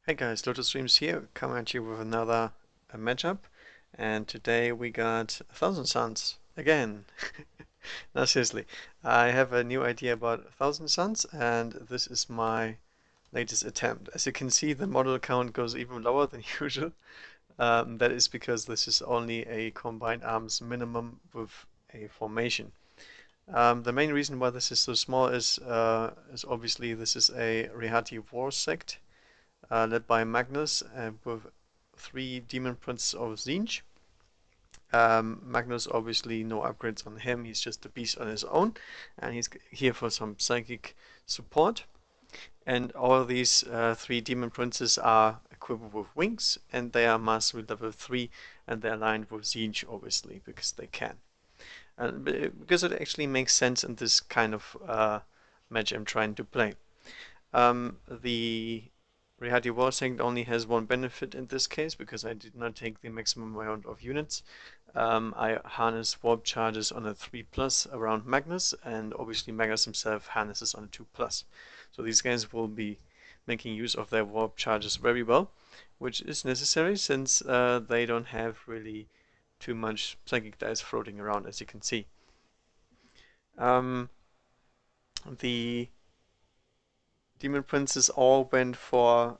Hey guys, Lotus Streams here, coming at you with another matchup, and today we got 1000 Suns again. No, seriously, I have a new idea about 1000 Suns, and this is my latest attempt. As you can see, the model count goes even lower than usual. That is because this is only a combined arms minimum with a formation. The main reason why this is so small is obviously this is a Rihati war sect led by Magnus with three Demon Princes of Tzeentch. Magnus, obviously, no upgrades on him. He's just a beast on his own, and he's here for some psychic support. And all of these three Demon Princes are equipped with wings, and they are mastery level 3, and they're aligned with Tzeentch, obviously, because they can. And because it actually makes sense in this kind of match I'm trying to play. The Rihati Warsect only has one benefit in this case because I did not take the maximum amount of units. I harness warp charges on a 3 plus around Magnus, and obviously Magnus himself harnesses on a 2 plus. So these guys will be making use of their warp charges very well, which is necessary since they don't have really too much psychic dice floating around, as you can see. The Demon Princes all went for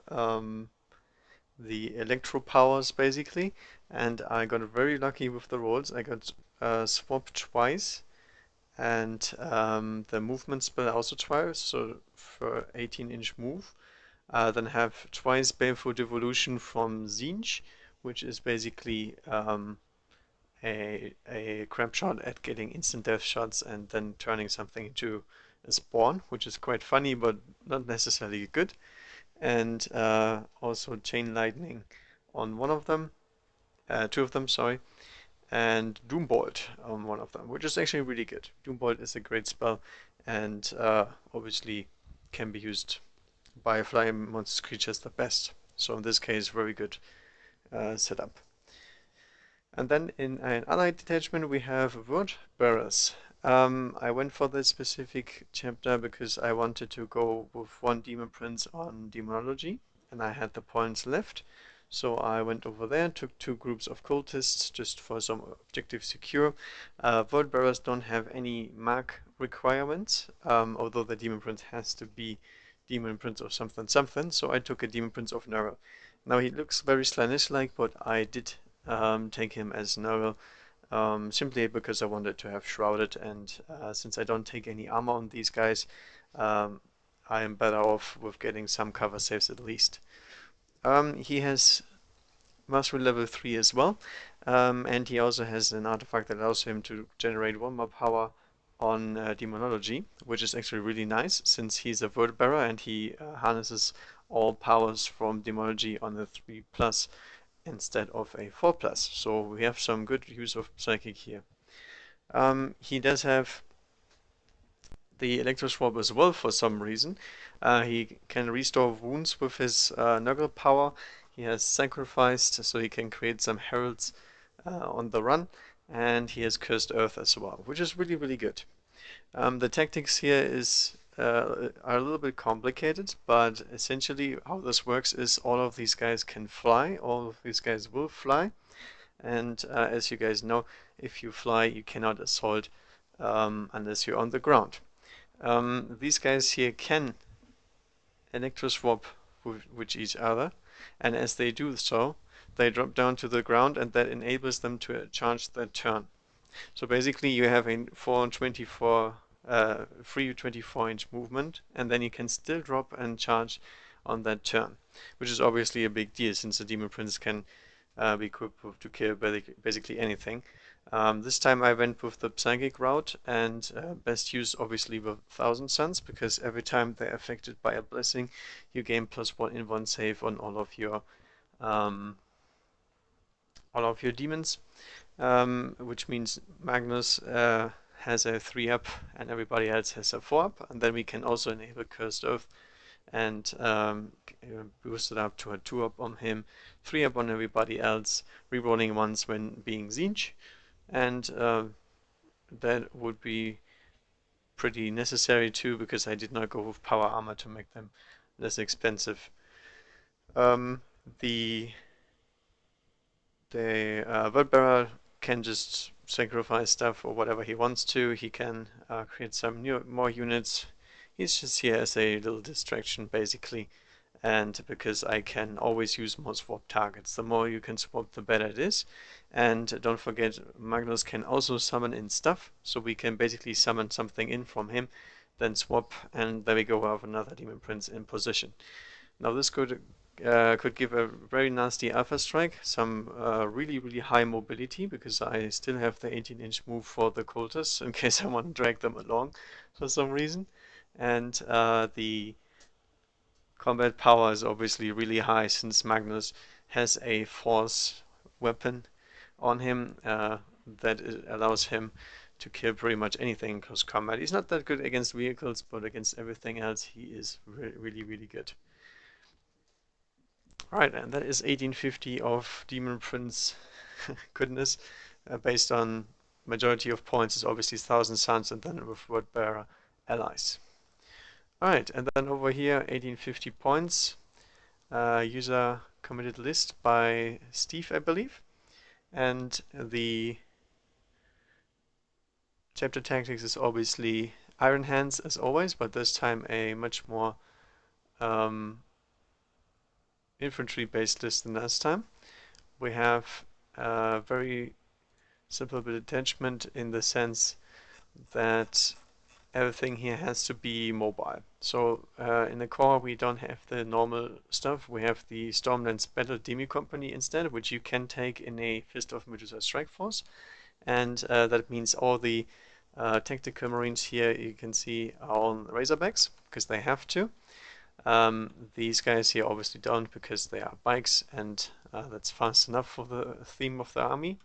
the electro powers basically, and I got very lucky with the rolls. I got swapped twice, and the movement spell also twice, so for 18-inch move. Then have twice Baleful Devolution from Tzeentch, which is basically a crap shot at getting instant death shots and then turning something into a spawn, which is quite funny but not necessarily good. And also Chain Lightning on one of them, two of them, sorry, and Doombolt on one of them, which is actually really good. Doombolt is a great spell and obviously can be used by flying monster creatures the best. So in this case, very good setup. And then in an allied detachment, we have Word Bearers. I went for this specific chapter because I wanted to go with one Demon Prince on Demonology, and I had the points left. So I went over there, took two groups of cultists just for some objective secure. Void Bearers don't have any mark requirements, although the Demon Prince has to be Demon Prince of something something, so I took a Demon Prince of Nurgle. Now he looks very Slaanesh-like, but I did take him as Nurgle simply because I wanted to have Shrouded, and since I don't take any armor on these guys, I am better off with getting some cover saves at least. He has Mastery level 3 as well, and he also has an artifact that allows him to generate one more power on Demonology, which is actually really nice since he's a Word Bearer and he harnesses all powers from Demonology on the 3 plus instead of a 4 plus. So we have some good use of Psychic here. He does have the Electro Swap as well for some reason. He can restore wounds with his Nuggle power. He has sacrificed, so he can create some heralds on the run. And he has Cursed Earth as well, which is really, really good. The tactics here are a little bit complicated, but essentially how this works is all of these guys can fly, all of these guys will fly, and as you guys know, if you fly, you cannot assault unless you're on the ground. These guys here can electro swap with each other, and as they do so, they drop down to the ground, and that enables them to charge their turn. So basically, you have a 424 free 24-inch movement, and then you can still drop and charge on that turn, which is obviously a big deal since the Demon Prince can be equipped to kill basically anything. This time I went with the Psychic route, and best use obviously with 1000 Suns, because every time they're affected by a blessing, you gain +1 in 1 save on um, all of your demons, which means Magnus has a 3 up and everybody else has a 4 up, and then we can also enable Cursed Earth and boost it up to a 2 up on him, 3 up on everybody else, rerolling once when being Tzeentch, and that would be pretty necessary too because I did not go with power armor to make them less expensive. Um, the word bearer can just sacrifice stuff or whatever he wants to. He can create some more units. He's just here as a little distraction, basically. And because I can always use more swap targets. The more you can swap, the better it is. And don't forget, Magnus can also summon in stuff, so we can basically summon something in from him, then swap, and there we go, we have another Demon Prince in position. Now this could give a very nasty alpha strike, some really high mobility, because I still have the 18-inch move for the cultists in case I want to drag them along for some reason. And the combat power is obviously really high since Magnus has a force weapon on him that allows him to kill pretty much anything in close combat. He's not that good against vehicles, but against everything else he is really good. Alright, and that is 1850 of Demon Prince goodness, based on majority of points is obviously Thousand Suns and then with Word Bearer allies. Alright, and then over here 1850 points, user committed list by Steve, I believe, and the chapter tactics is obviously Iron Hands as always, but this time a much more um, infantry-based list than last time. We have a very simple bit attachment in the sense that everything here has to be mobile. So in the core we don't have the normal stuff. We have the Stormlands Battle Demi Company instead, which you can take in a Fist of Medusa Strike Force. And that means all the tactical marines here you can see are on Razorbacks because they have to. These guys here obviously don't because they are bikes and that's fast enough for the theme of the army.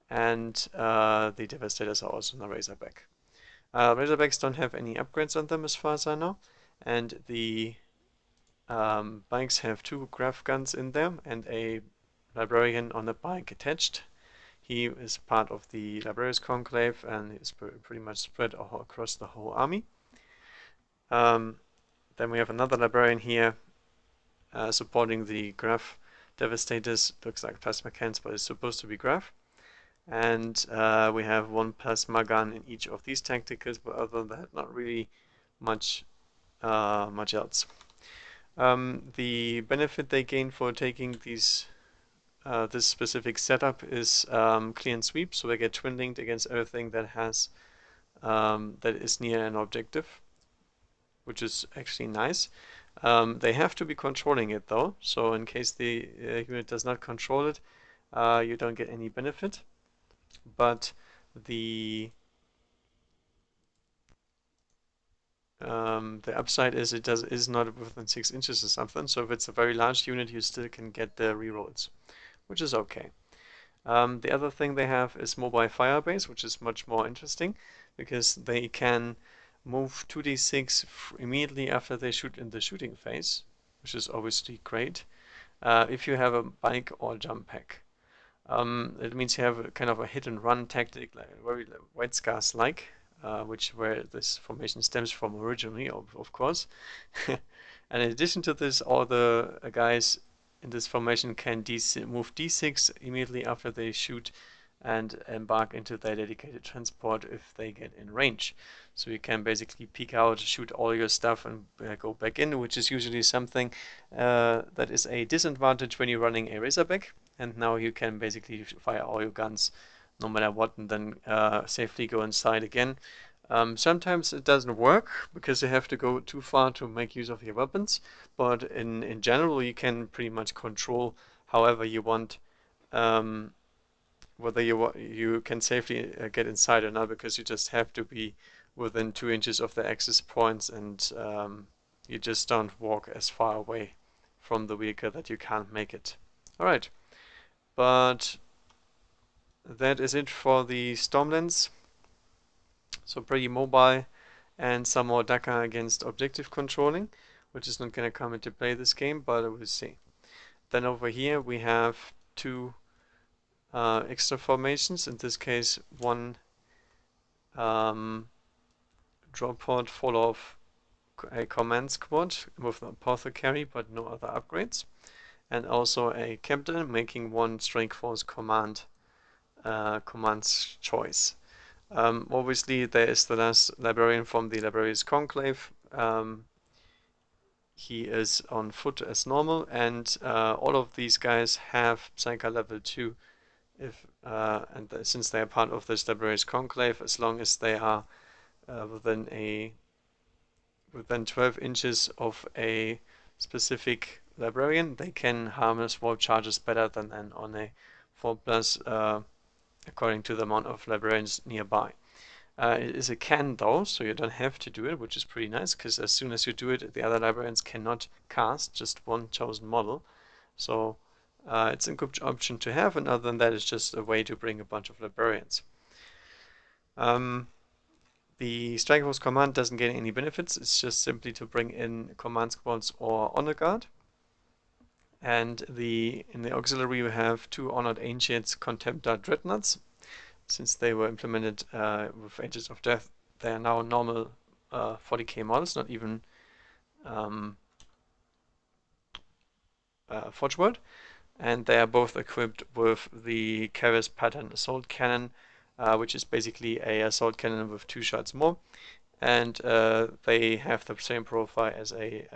And the Devastators are also on the Razorback. Razorbacks don't have any upgrades on them as far as I know, and the bikes have two Graf guns in them and a Librarian on the bike attached. He is part of the Librarians Conclave and is pretty much spread across the whole army. Then we have another Librarian here supporting the Graf Devastators. Looks like plasma cans, but it's supposed to be Graf. And we have one plasma gun in each of these tacticals, but other than that, not really much else. The benefit they gain for taking these this specific setup is clear and sweep, so they get twin linked against everything that has that is near an objective, which is actually nice. They have to be controlling it though, so in case the unit does not control it, you don't get any benefit. But the upside is is not within 6 inches or something, so if it's a very large unit, you still can get the rerolls, which is okay. The other thing they have is mobile firebase, which is much more interesting because they can move 2d6 immediately after they shoot in the shooting phase, which is obviously great if you have a bike or jump pack. It means you have a kind of a hit and run tactic, like very White Scars like, where this formation stems from originally, of course. And in addition to this, all the guys in this formation can move d6 immediately after they shoot and embark into their dedicated transport if they get in range. So you can basically peek out, shoot all your stuff and go back in, which is usually something that is a disadvantage when you're running a Razorback. And now you can basically fire all your guns no matter what and then safely go inside again. Sometimes it doesn't work because you have to go too far to make use of your weapons, but in general you can pretty much control however you want whether you can safely get inside or not, because you just have to be within 2 inches of the access points and you just don't walk as far away from the vehicle that you can't make it. Alright, but that is it for the Stormlands. So pretty mobile and some more DACA against objective controlling, which is not going to come into play this game, but we'll see. Then over here we have two extra formations, in this case one drop pod full of a command squad with the apothecary but no other upgrades. and also a captain, making one strike force command's choice. Obviously, there is the last librarian from the Libraries Conclave. He is on foot as normal, and all of these guys have Psyker level 2. Since they are part of this Libraries Conclave, as long as they are within 12 inches of a specific librarian, they can harness warp charges better than on a 4+, according to the amount of librarians nearby. It is a can though, so you don't have to do it, which is pretty nice, because as soon as you do it, the other librarians cannot cast just one chosen model. So it's a good option to have, and other than that, it's just a way to bring a bunch of librarians. The Strike Force command doesn't gain any benefits, it's just simply to bring in command squads or honor guard. And in the auxiliary we have 2 Honored Ancients Contemptor Dreadnoughts. Since they were implemented with Agents of Death, they are now normal 40k models, not even Forge, and they are both equipped with the Keres pattern assault cannon, which is basically a assault cannon with 2 shots more, and they have the same profile as a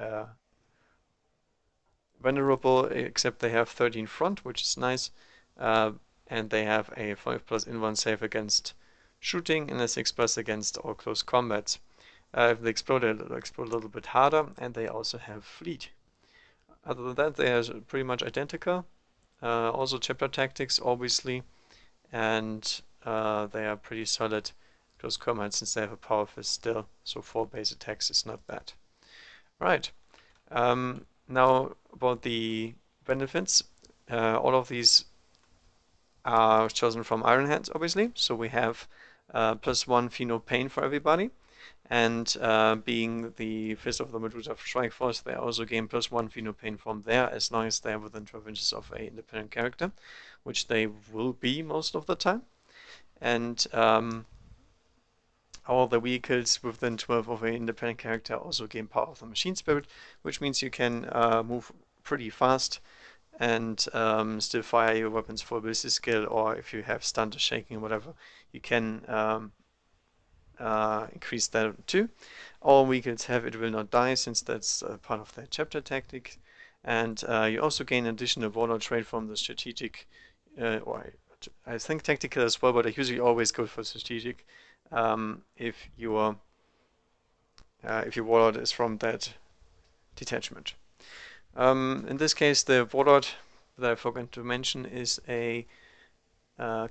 Venerable, except they have 13 front, which is nice, and they have a 5+ in 1 save against shooting and a 6+ against all close combats. If they explode, they'll explode a little bit harder, and they also have fleet. Other than that, they are pretty much identical. Also chapter tactics, obviously, and they are pretty solid close combat since they have a power fist still, so 4 base attacks is not bad. Right. Now about the benefits. All of these are chosen from Iron Hands, obviously. So we have +1 Pheno Pain for everybody. And being the Fist of the Medusa Strike Force, they also gain +1 Pheno Pain from there, as long as they are within 12 inches of an independent character, which they will be most of the time. And all the vehicles within 12 of an independent character also gain Power of the Machine Spirit, which means you can move pretty fast and still fire your weapons for ballistic skill, or if you have stunt or shaking or whatever, you can increase that too. All vehicles have It Will Not Die, since that's part of their chapter tactic. And you also gain additional warlord trait from the strategic, or I think tactical as well, but I usually always go for strategic if your warlord is from that detachment. In this case, the warlord that I forgot to mention is a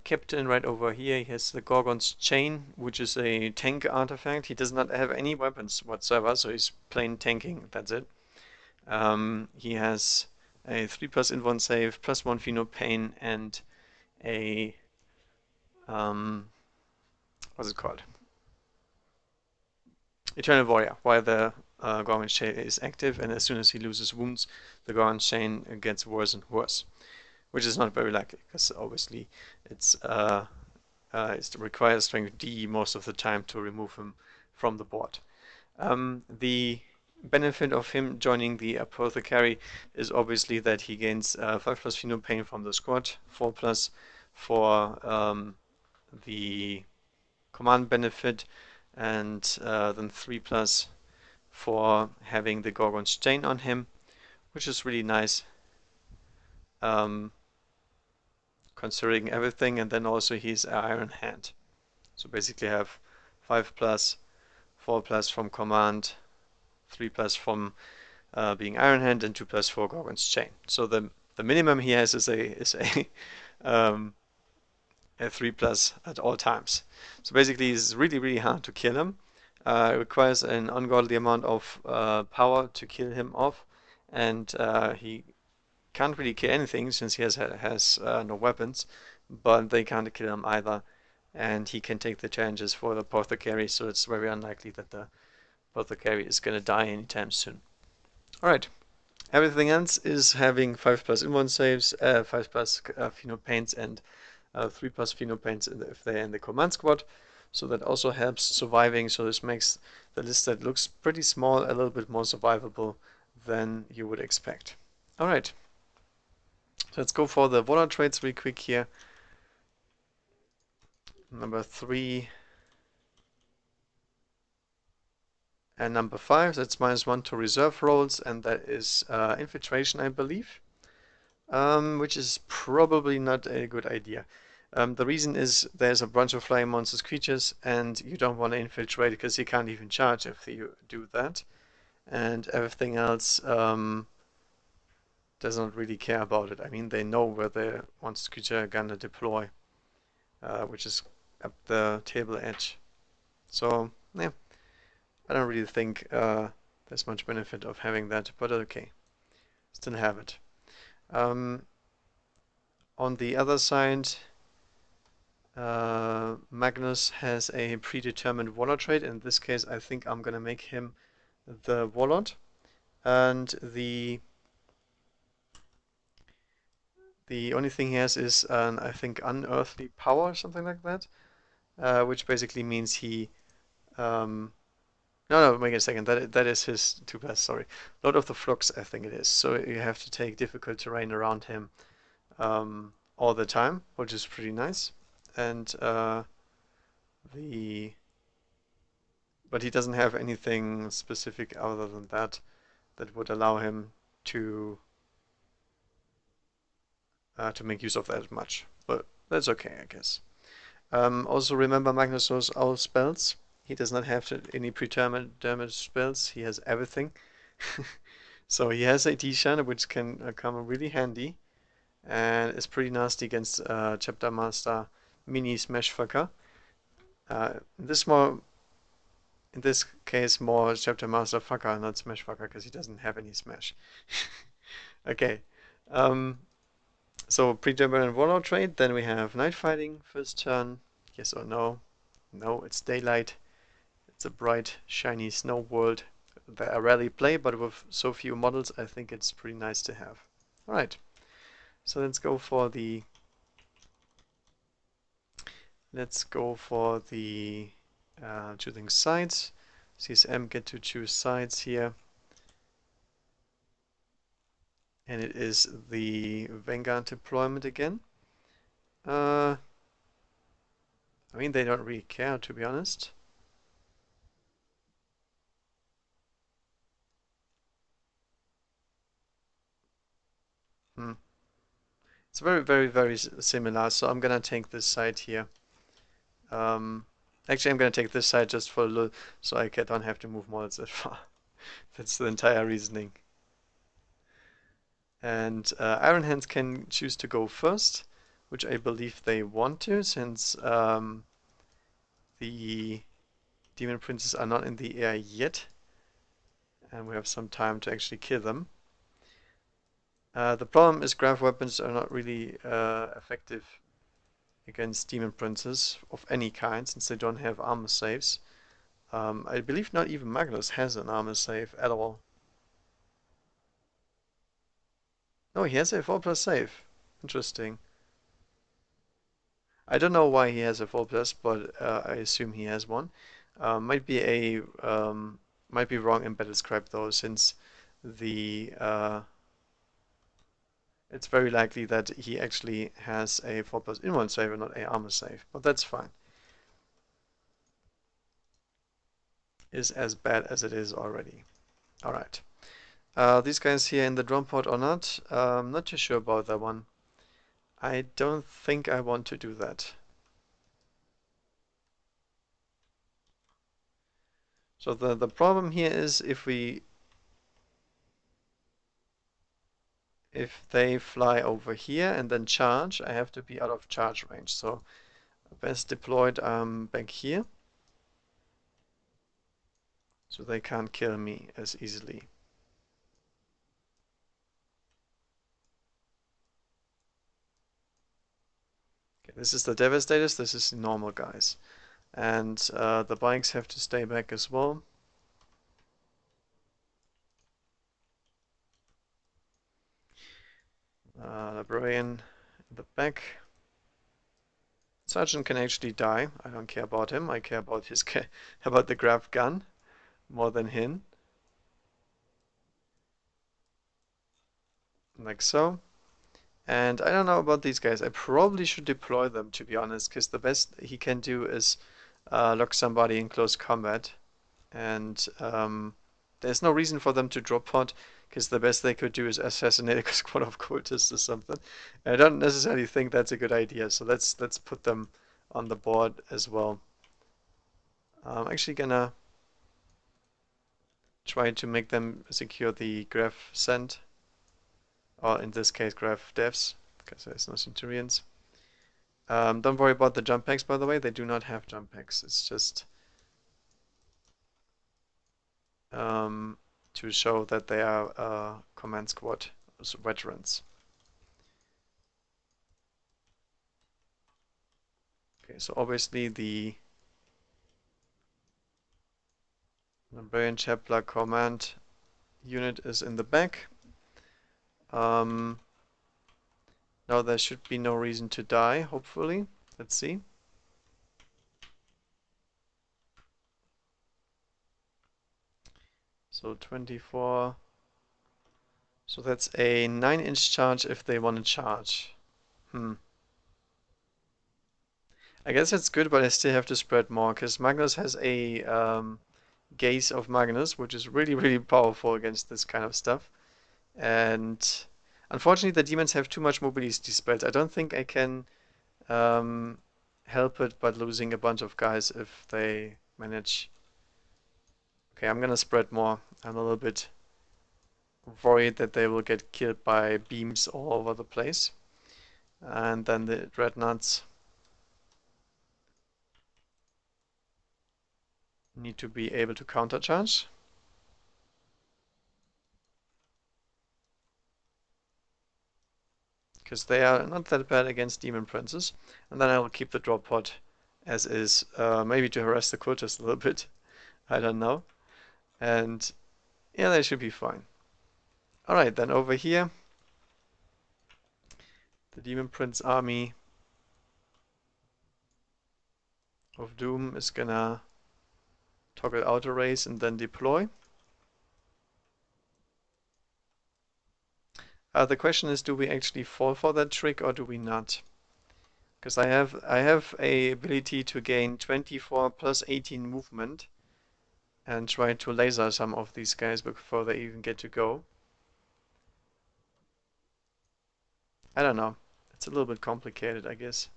captain right over here. He has the Gorgon's Chain, which is a tank artifact. He does not have any weapons whatsoever, so he's plain tanking, that's it. He has a 3+ in 1 save, +1 Pheno Pain, and a what's it called? Eternal Warrior, while the Gorgon's Chain is active, and as soon as he loses wounds, the Gorgon's Chain gets worse and worse, which is not very likely, because obviously it requires strength D most of the time to remove him from the board. The benefit of him joining the Apothecary is obviously that he gains 5+ Pheno Pain from the squad, 4+ for the command benefit, and then 3+ for having the Gorgon's Chain on him, which is really nice, considering everything. And then also he's an Iron Hand, so basically have 5+, 4+ from command, 3+ from being Iron Hand, and 2+ for Gorgon's Chain. So the minimum he has is a 3+ at all times. So basically it's really hard to kill him. It requires an ungodly amount of power to kill him off, and he can't really kill anything since he has no weapons, but they can't kill him either, and he can take the challenges for the Apothecary, so it's very unlikely that the Apothecary is going to die anytime soon. Alright, everything else is having 5+ in 1 saves, 5+ Pheno Pains, and 3+ Pheno Pains if they're in the command squad, so that also helps surviving. So this makes the list that looks pretty small a little bit more survivable than you would expect. Alright, So let's go for the water trades real quick here. Number 3 and number 5. That's -1 to reserve rolls, and that is infiltration, I believe. Which is probably not a good idea. The reason is there's a bunch of flying monsters creatures, and you don't want to infiltrate because you can't even charge if you do that. And everything else does not really care about it. I mean, they know where the monster creature are gonna deploy, which is up the table edge. So, yeah, I don't really think there's much benefit of having that, but okay, still have it. On the other side, Magnus has a predetermined warlord trait. In this case, I think I'm gonna make him the warlord, and the only thing he has is an, I think, unearthly power or something like that, which basically means he no, wait a second. That is his 2+. Sorry, Lord of the Flux, I think it is. So you have to take difficult terrain around him all the time, which is pretty nice. And the but he doesn't have anything specific other than that that would allow him to make use of that much. But that's okay, I guess. Also remember Magnus knows all spells. He does not have any predetermined spells. He has everything. So he has a D-Shine, which can come really handy, and is pretty nasty against Chapter Master Mini Smashfucker. In this case, more Chapter Master Fucker, not Smashfucker, because he doesn't have any Smash. Okay. Um, so predetermined warlord trait. Then we have night fighting. First turn, yes or no? No, it's daylight. It's a bright, shiny snow world that I rarely play, but with so few models, I think it's pretty nice to have. All right. So let's go for the choosing sides. CSM get to choose sides here. And it is the Vanguard deployment again. I mean, they don't really care, to be honest. Hmm. It's very, very, very similar, so I'm gonna take this side here. Um, Actually, I'm gonna take this side just for a little, so I don't have to move models that far. That's the entire reasoning. And Iron Hands can choose to go first, which I believe they want to, since the Demon Princes are not in the air yet, and we have some time to actually kill them. The problem is graph weapons are not really effective against Demon Princes of any kind, since they don't have armor saves. I believe not even Magnus has an armor save at all. No, he has a 4+ save. Interesting. I don't know why he has a 4+, but I assume he has one. Might be wrong in battle scribe though, since the it's very likely that he actually has a 4+ in-one save and not a armor save, but that's fine. Is as bad as it is already. All right. These guys here in the drum pod or not? Not too sure about that one. I don't think I want to do that. So the problem here is if they fly over here and then charge, I have to be out of charge range. So best deployed back here, so they can't kill me as easily. Okay, this is the Devastators, this is the normal guys. And the bikes have to stay back as well. Librarian in the back. Sergeant can actually die. I don't care about him. I care about about the grav gun more than him. Like so. And I don't know about these guys. I probably should deploy them, to be honest, because the best he can do is lock somebody in close combat. And there's no reason for them to drop pod, because the best they could do is assassinate a squad of cultists or something. And I don't necessarily think that's a good idea, so let's put them on the board as well. I'm actually gonna try to make them secure the graph send, or in this case graph devs, because there's no Centurions. Don't worry about the jump packs, by the way. They do not have jump packs. It's just to show that they are command squad veterans. Okay, so obviously the Librarian Chapter command unit is in the back. Now there should be no reason to die, hopefully. Let's see. So 24. So that's a 9-inch charge if they want to charge. I guess it's good, but I still have to spread more, because Magnus has a gaze of Magnus, which is really, really powerful against this kind of stuff. And unfortunately, the demons have too much mobility spells. I don't think I can help it but losing a bunch of guys if they manage. Okay, I'm gonna spread more. I'm a little bit worried that they will get killed by beams all over the place. And then the dreadnoughts need to be able to countercharge. Because they are not that bad against Demon Princes. And then I will keep the drop pod as is, maybe to harass the cultists a little bit. I don't know. And yeah, they should be fine. Alright, then over here, the Demon Prince army of Doom is gonna toggle out a race and then deploy. The question is, do we actually fall for that trick or do we not? Because I have a ability to gain 24 plus 18 movement and try to laser some of these guys before they even get to go. I don't know. It's a little bit complicated, I guess.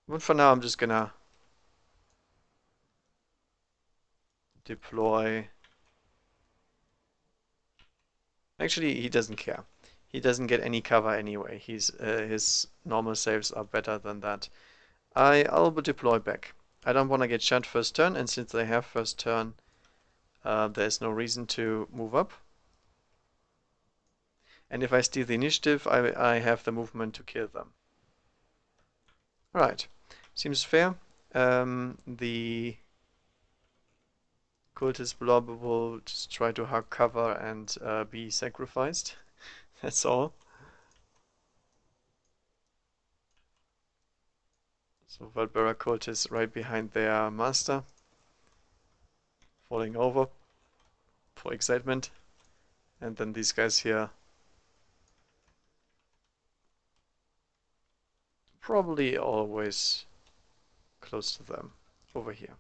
But for now, I'm just gonna deploy. Actually, he doesn't care. He doesn't get any cover anyway. His normal saves are better than that. I'll deploy back. I don't want to get shot first turn, and since they have first turn, there's no reason to move up. And if I steal the initiative, I have the movement to kill them. Right, seems fair. The cultist blob will just try to hug cover and be sacrificed. That's all. So Valbera cult is right behind their master, falling over for excitement. And then these guys here probably always close to them over here.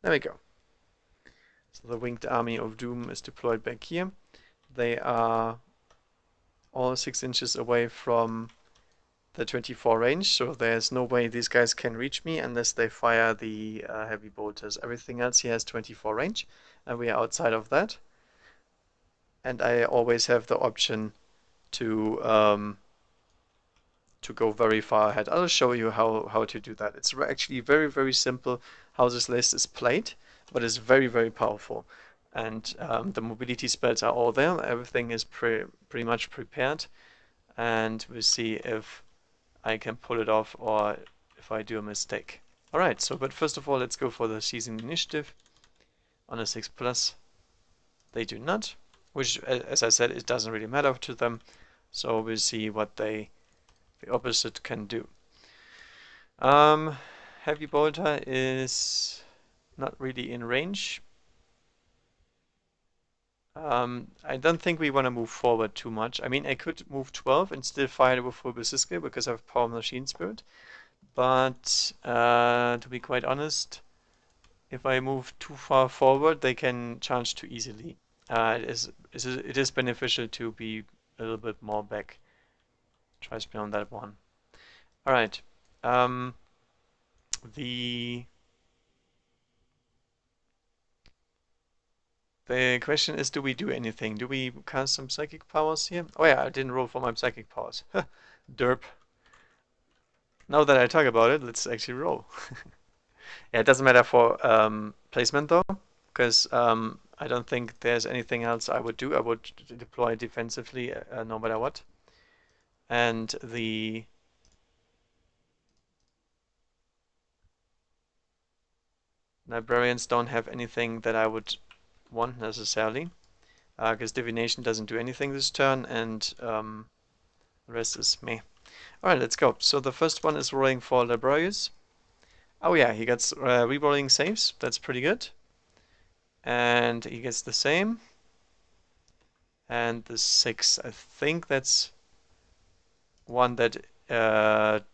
There we go. So the winged army of doom is deployed back here. They are all 6 inches away from the 24 range, so there's no way these guys can reach me unless they fire the heavy bolters. Everything else here has 24 range, and we are outside of that. And I always have the option to go very far ahead. I'll show you how to do that. It's actually very, very simple how this list is played, but it's very, very powerful. And the mobility spells are all there. Everything is pretty much prepared. And we'll see if I can pull it off or if I do a mistake. Alright, so but first of all, let's go for the season initiative on a 6+. They do not, which, as I said, it doesn't really matter to them. So we'll see what the opposite can do. Heavy bolter is not really in range. I don't think we want to move forward too much. I mean, I could move 12 and still fire with full Basilisca because I have Power Machine Spirit. But to be quite honest, if I move too far forward, they can charge too easily. It is beneficial to be a little bit more back. Trust me on that one. All right. Um, the the question is, do we do anything? Do we cast some psychic powers here? Oh yeah, I didn't roll for my psychic powers. Derp. Now that I talk about it, let's actually roll. Yeah, it doesn't matter for placement though, because I don't think there's anything else I would do. I would deploy defensively no matter what. And the librarians don't have anything that I would want necessarily, because divination doesn't do anything this turn, and the rest is meh. All right, let's go. So the first one is rolling for librarians. Oh yeah, he gets re-rolling saves. That's pretty good. And he gets the same. And the 6. I think that's one that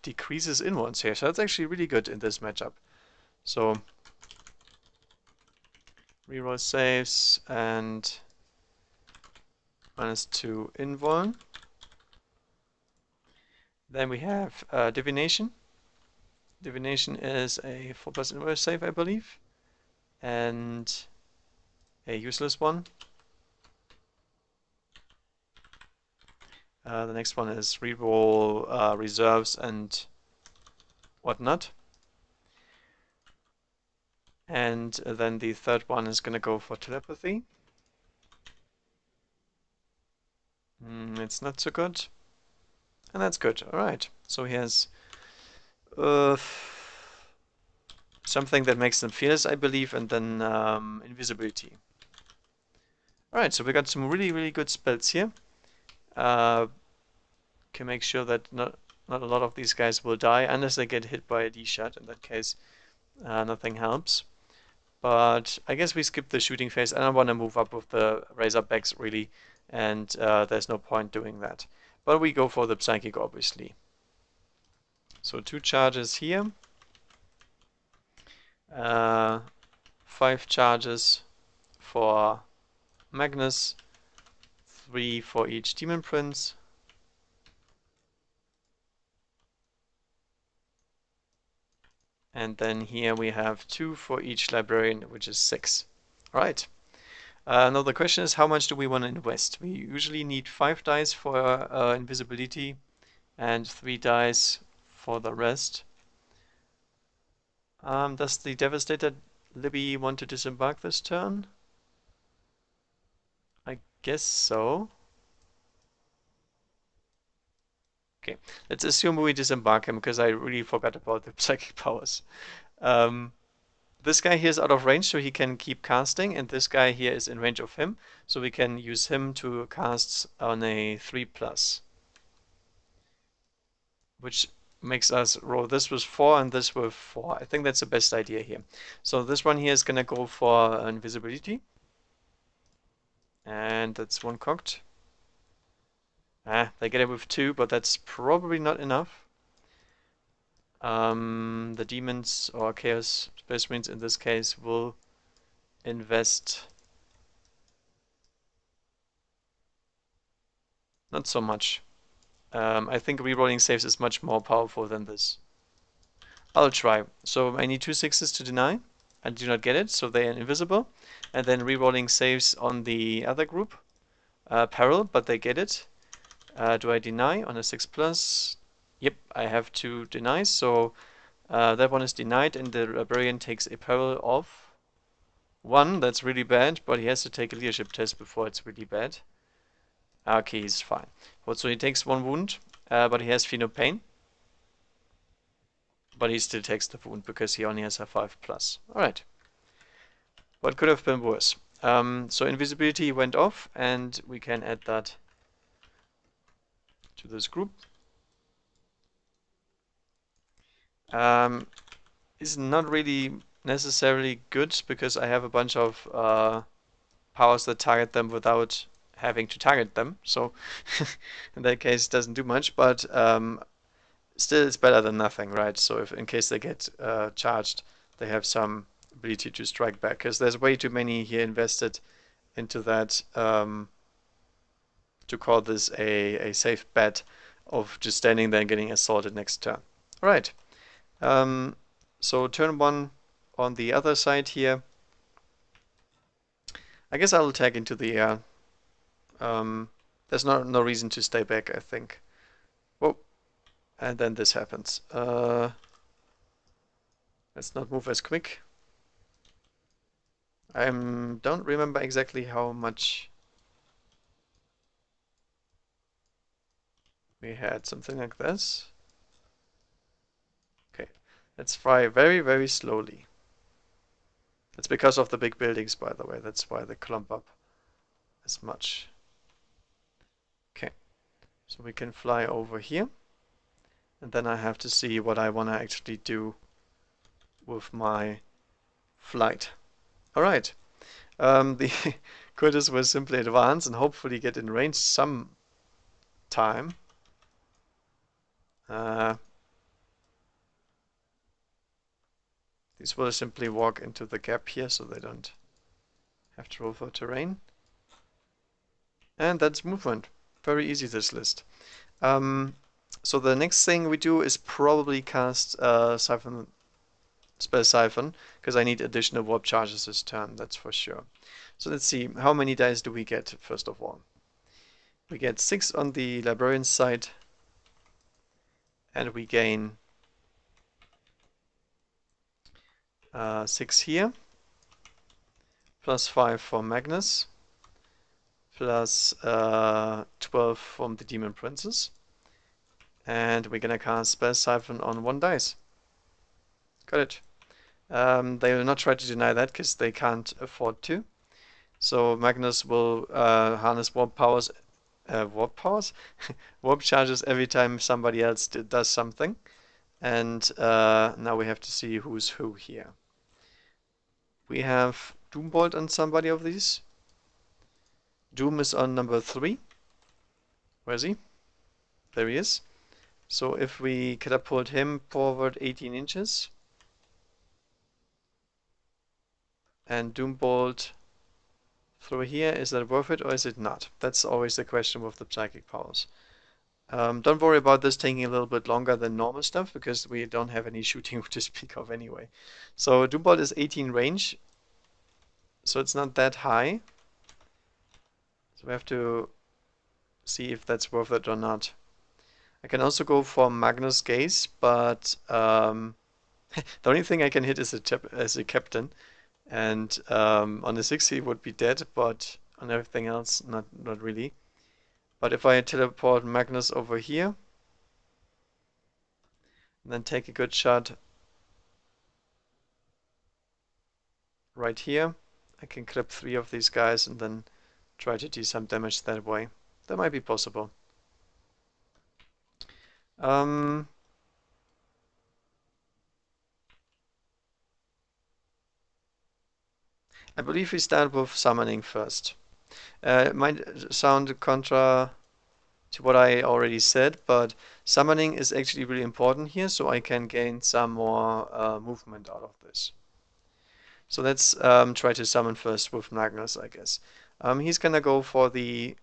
decreases in ones here. So that's actually really good in this matchup. So reroll saves and -2 invuln. Then we have divination. Divination is a 4+ inverse save, I believe, and a useless one. The next one is reroll reserves and whatnot. And then the third one is going to go for telepathy. It's not so good. And that's good. All right. So he has something that makes them fearless, I believe, and then invisibility. All right. So we got some really, really good spells here. Can make sure that not a lot of these guys will die unless they get hit by a D-shot. In that case, nothing helps. But I guess we skip the shooting phase. I don't want to move up with the Razorbacks really, and there's no point doing that. But we go for the Psychic, obviously. So 2 charges here. 5 charges for Magnus. 3 for each Demon Prince. And then here we have 2 for each Librarian, which is 6. All right. Now the question is, how much do we want to invest? We usually need 5 dice for invisibility and 3 dice for the rest. Does the Devastator Libby want to disembark this turn? I guess so. Okay, let's assume we disembark him because I really forgot about the psychic powers. This guy here is out of range, so he can keep casting, and this guy here is in range of him, so we can use him to cast on a 3+, which makes us roll this with 4 and this with 4. I think that's the best idea here. So this one here is gonna go for invisibility, and that's 1 cocked. They get it with 2, but that's probably not enough. The demons or chaos space marines in this case will invest not so much. I think rerolling saves is much more powerful than this. I'll try. So I need 2 6s to deny. I do not get it, so they are invisible. And then rerolling saves on the other group. Peril, but they get it. Do I deny on a 6+? Yep, I have to deny, so that one is denied, and the librarian takes a peril of 1. That's really bad, but he has to take a leadership test before it's really bad. Okay, he's fine. Well, so he takes 1 wound, but he has feel no pain. But he still takes the wound because he only has a 5+. Alright. What could have been worse? So invisibility went off, and we can add that to this group. Is not really necessarily good because I have a bunch of powers that target them without having to target them. So in that case, it doesn't do much, but still it's better than nothing, right? So if in case they get charged, they have some ability to strike back, because there's way too many here invested into that to call this a safe bet of just standing there and getting assaulted next turn. All right. So turn 1 on the other side here. I guess I'll attack into the air. There's no reason to stay back, I think. Whoa. And then this happens. Let's not move as quick. I don't remember exactly how much we had. Something like this. Okay. Let's fly very, very slowly. It's because of the big buildings, by the way. That's why they clump up as much. Okay. So we can fly over here. And then I have to see what I want to actually do with my flight. All right. The critters will simply advance and hopefully get in range some time. These will simply walk into the gap here so they don't have to roll for terrain. And that's movement. Very easy, this list. So the next thing we do is probably cast Siphon, Spell Siphon, because I need additional warp charges this turn, that's for sure. So let's see, how many dice do we get, first of all? We get 6 on the Librarian's side, and we gain 6 here, plus 5 for Magnus, plus 12 from the Daemon Princes. And we're gonna cast Spell Siphon on 1 dice. Got it. They will not try to deny that because they can't afford to. So Magnus will harness warp powers, warp charges every time somebody else does something. And now we have to see who's who here. We have Doombolt on somebody of these. Doom is on number 3. Where is he? There he is. So if we catapult him forward 18 inches and Doombolt through here, is that worth it or is it not? That's always the question with the psychic powers. Don't worry about this taking a little bit longer than normal stuff because we don't have any shooting to speak of anyway. So Doombolt is 18 range, so it's not that high. So we have to see if that's worth it or not. I can also go for Magnus Gaze, but the only thing I can hit is a captain, and on the 6 he would be dead, but on everything else, not really. But if I teleport Magnus over here, and then take a good shot right here, I can clip 3 of these guys and then try to do some damage that way. That might be possible. I believe we start with summoning first. It might sound contra to what I already said, but summoning is actually really important here, so I can gain some more movement out of this. So let's try to summon first with Magnus, I guess. He's gonna go for the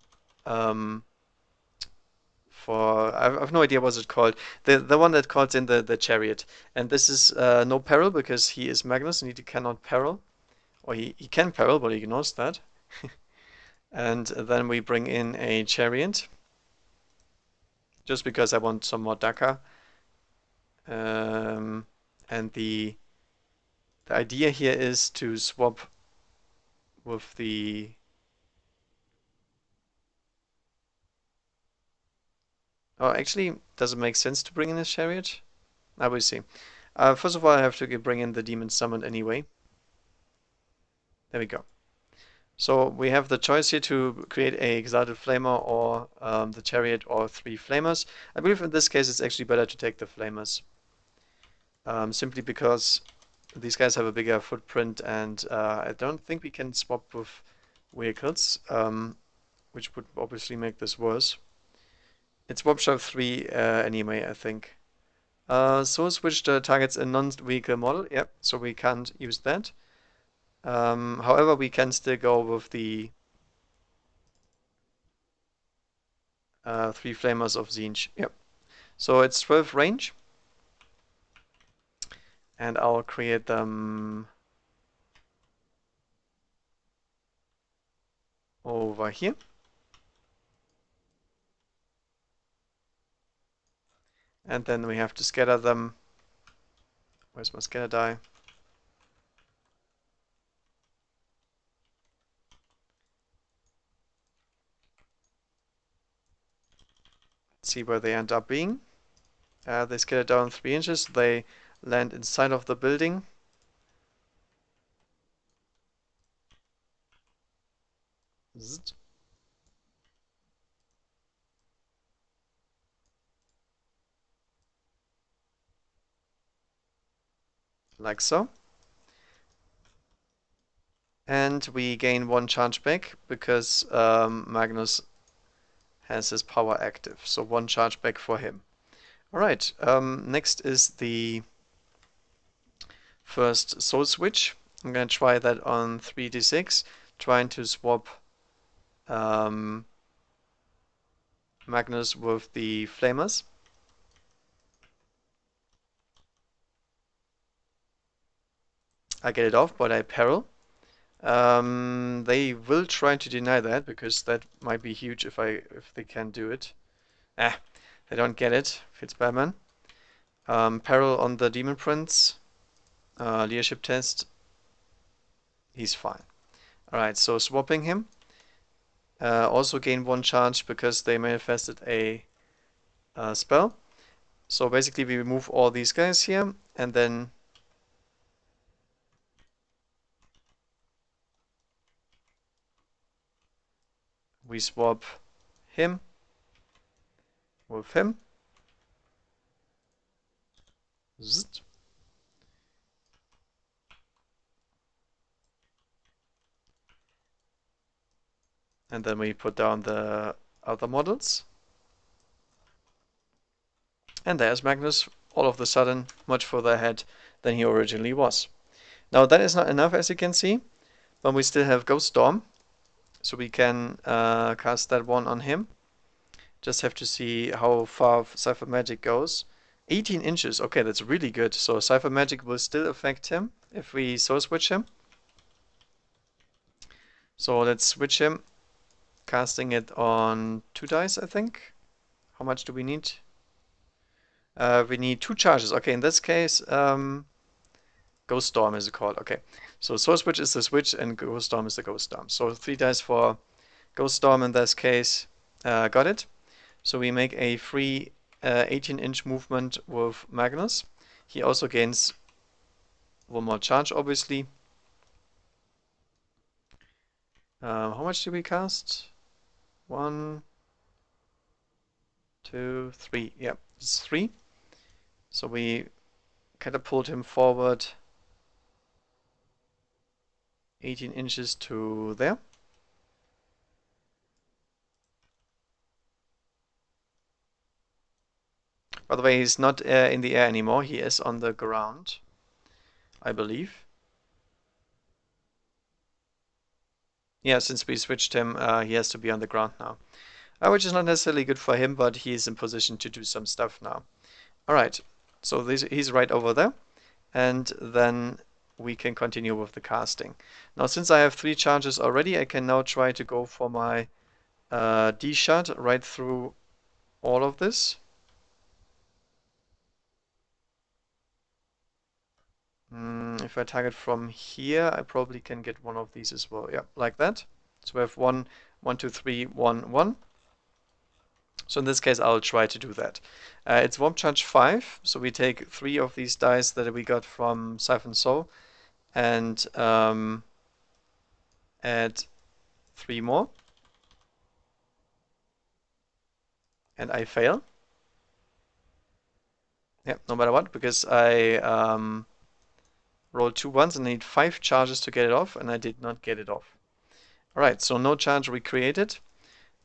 I've no idea what's it called. The one that calls in the chariot. And this is no peril because he is Magnus and he cannot peril. Or he can peril, but he ignores that. And then we bring in a chariot. Just because I want some more Daka. And the idea here is to swap with the Oh, actually, does it make sense to bring in a chariot? I will see. First of all, I have to bring in the demon summoned anyway. There we go. So we have the choice here to create a exalted flamer or the chariot or 3 flamers. I believe in this case it's actually better to take the flamers. Simply because these guys have a bigger footprint and I don't think we can swap with vehicles, which would obviously make this worse. It's warp shot 3 anyway, I think. So switch targets a non-vehicle model. Yep, so we can't use that. However, we can still go with the 3 flamers of Zinj. Yep. So it's 12 range. And I'll create them over here. And then we have to scatter them. Where's my scatter die? See where they end up being. They scatter down 3 inches. They land inside of the building. Zzz. Like so. And we gain 1 charge back because Magnus has his power active. So 1 charge back for him. Alright, next is the first soul switch. I'm going to try that on 3d6, trying to swap Magnus with the flamers. I get it off, but I peril. They will try to deny that because that might be huge if they can do it. They don't get it. Fits Batman. Peril on the Demon Prince. Leadership test. He's fine. Alright, so swapping him. Also gain 1 charge because they manifested a spell. So basically we remove all these guys here and then we swap him with him. Zzz. And then we put down the other models. And there's Magnus, all of a sudden, much further ahead than he originally was. Now that is not enough, as you can see, but we still have Ghost Storm, so we can cast that one on him. Just have to see how far Cypher Magic goes. 18 inches, okay, that's really good. So Cypher Magic will still affect him if we soul switch him. So let's switch him, casting it on 2 dice, I think. How much do we need? We need 2 charges. Okay, in this case, Ghost Storm is it called. Okay, so Soul Switch is the switch and Ghost Storm is the Ghost Storm. So 3 dice for Ghost Storm in this case. Got it. So we make a free 18-inch movement with Magnus. He also gains 1 more charge, obviously. How much did we cast? 1, 2, 3. Yeah, it's 3. So we catapult him forward 18 inches to there. By the way, he's not in the air anymore. He is on the ground, I believe. Yeah, since we switched him, he has to be on the ground now. Which is not necessarily good for him, but he's in position to do some stuff now. Alright, so he's right over there. And then we can continue with the casting. Now, since I have 3 charges already, I can now try to go for my D-shot right through all of this. If I target from here, I probably can get one of these as well. Yeah, like that. So we have 1, 1, 2, 3, 1, 1. So in this case, I'll try to do that. It's warp charge 5, so we take 3 of these dice that we got from Siphon Soul and add 3 more. And I fail. Yeah, no matter what, because I rolled 2 ones and I need 5 charges to get it off, and I did not get it off. Alright, so no charge recreated.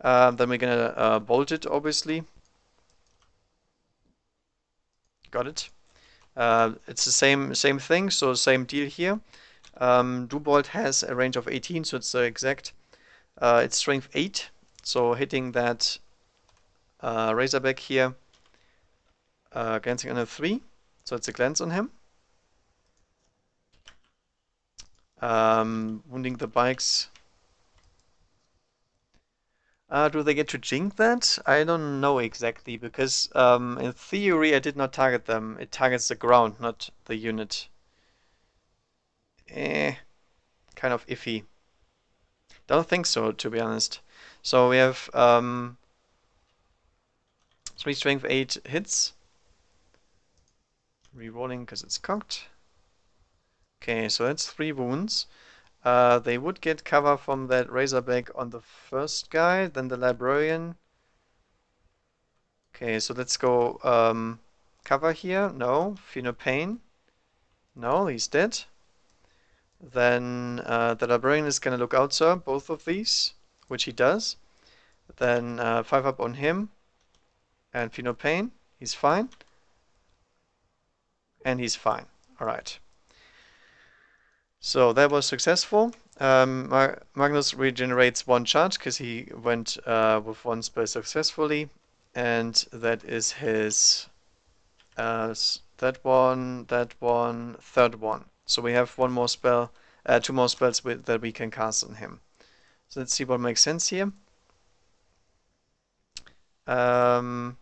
Then we're gonna bolt it, obviously. Got it. It's the same thing, so same deal here. Bolt has a range of 18, so it's exact. It's strength 8, so hitting that Razorback here, glancing on a 3, so it's a glance on him. Wounding the bikes. Do they get to jink that? I don't know exactly, because in theory I did not target them. It targets the ground, not the unit. Eh, kind of iffy. Don't think so, to be honest. So we have 3 strength 8 hits. Rerolling because it's cocked. Okay, so that's 3 wounds. They would get cover from that Razorback on the first guy, then the Librarian. Okay, so let's go cover here. No. Pain. No, he's dead. Then the Librarian is gonna look out, sir, both of these, which he does. Then 5 up on him and Pain. He's fine. And he's fine. Alright. So that was successful. Magnus regenerates 1 charge because he went with 1 spell successfully. And that is his that one, 3rd one. So we have 1 more spell, 2 more spells that we can cast on him. So let's see what makes sense here. I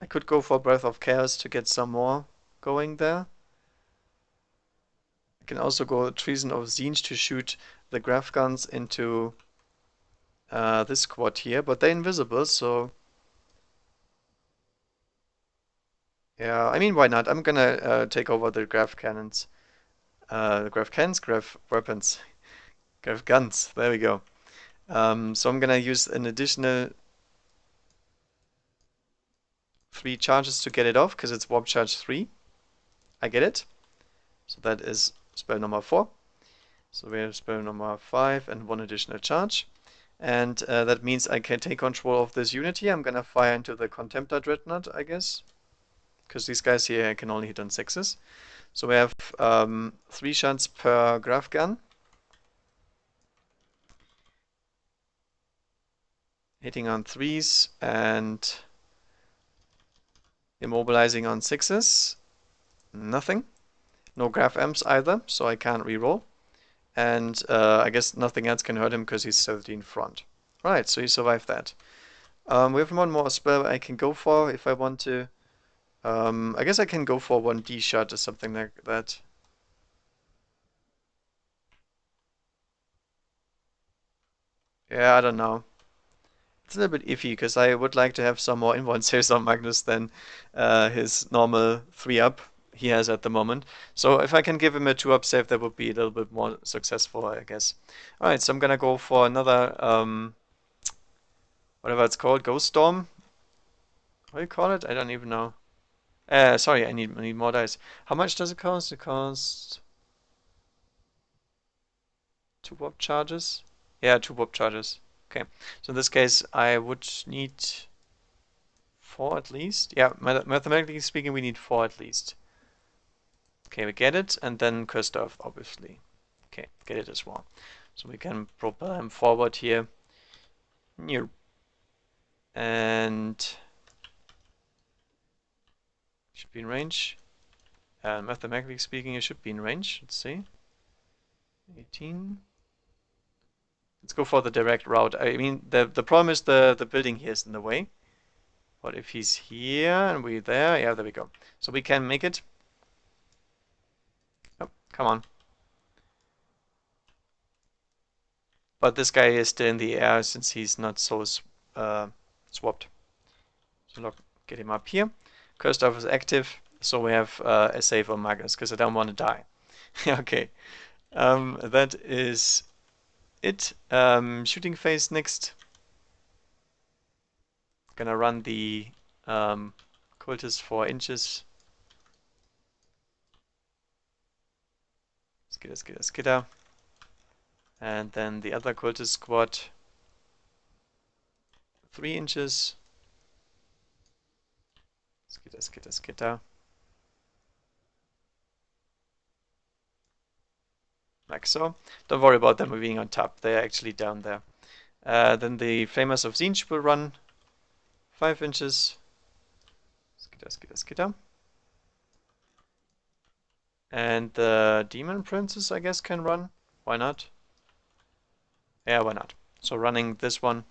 could go for Breath of Chaos to get some more going there. I can also go Treason of Zinj to shoot the graph guns into this squad here, but they're invisible, so yeah, I mean, why not? I'm gonna take over the graph cannons. Graph weapons, graph guns. There we go. So I'm gonna use an additional 3 charges to get it off because it's warp charge 3. I get it. So that is spell number 4. So we have spell number 5 and 1 additional charge. And that means I can take control of this unit here. I'm gonna fire into the Contemptor Dreadnought, I guess. Because these guys here can only hit on 6s. So we have 3 shots per graph gun. Hitting on 3s and immobilizing on 6s. Nothing. No graph amps either, so I can't reroll. And I guess nothing else can hurt him because he's 13 front. Right, so he survived that. We have 1 more spell I can go for if I want to. I guess I can go for 1 D shot or something like that. Yeah, I don't know. It's a little bit iffy because I would like to have some more inbound saves on Magnus than his normal 3-up he has at the moment. So if I can give him a 2-up save, that would be a little bit more successful, I guess. Alright, so I'm gonna go for another, whatever it's called, Ghost Storm. What do you call it? I don't even know. Sorry, I need more dice. How much does it cost? It costs 2 warp charges? Yeah, 2 warp charges. Okay, so in this case, I would need 4 at least. Yeah, mathematically speaking, we need 4 at least. Okay, we get it, and then Cursed Earth, obviously. Okay, get it as well. So we can propel him forward here. And should be in range. Mathematically speaking, it should be in range. Let's see. 18. Let's go for the direct route. I mean, the problem is the building here is in the way. But if he's here and we're there, yeah, there we go. So we can make it. Oh, come on. But this guy is still in the air since he's not so swapped. So look, get him up here. Cursed Earth is active, so we have a save on Magnus because I don't want to die. Okay, that is it. Shooting phase next. Gonna run the cultist 4 inches. Skidder. And then the other cultist squad, 3 inches. Skitter, skitter, skitter. Like so. Don't worry about them being on top. They're actually down there. Then the Flamers of Tzeentch will run 5 inches. Skitter, skitter, skitter. And the Daemon Princes, I guess, can run. Why not? Yeah, why not? So running this one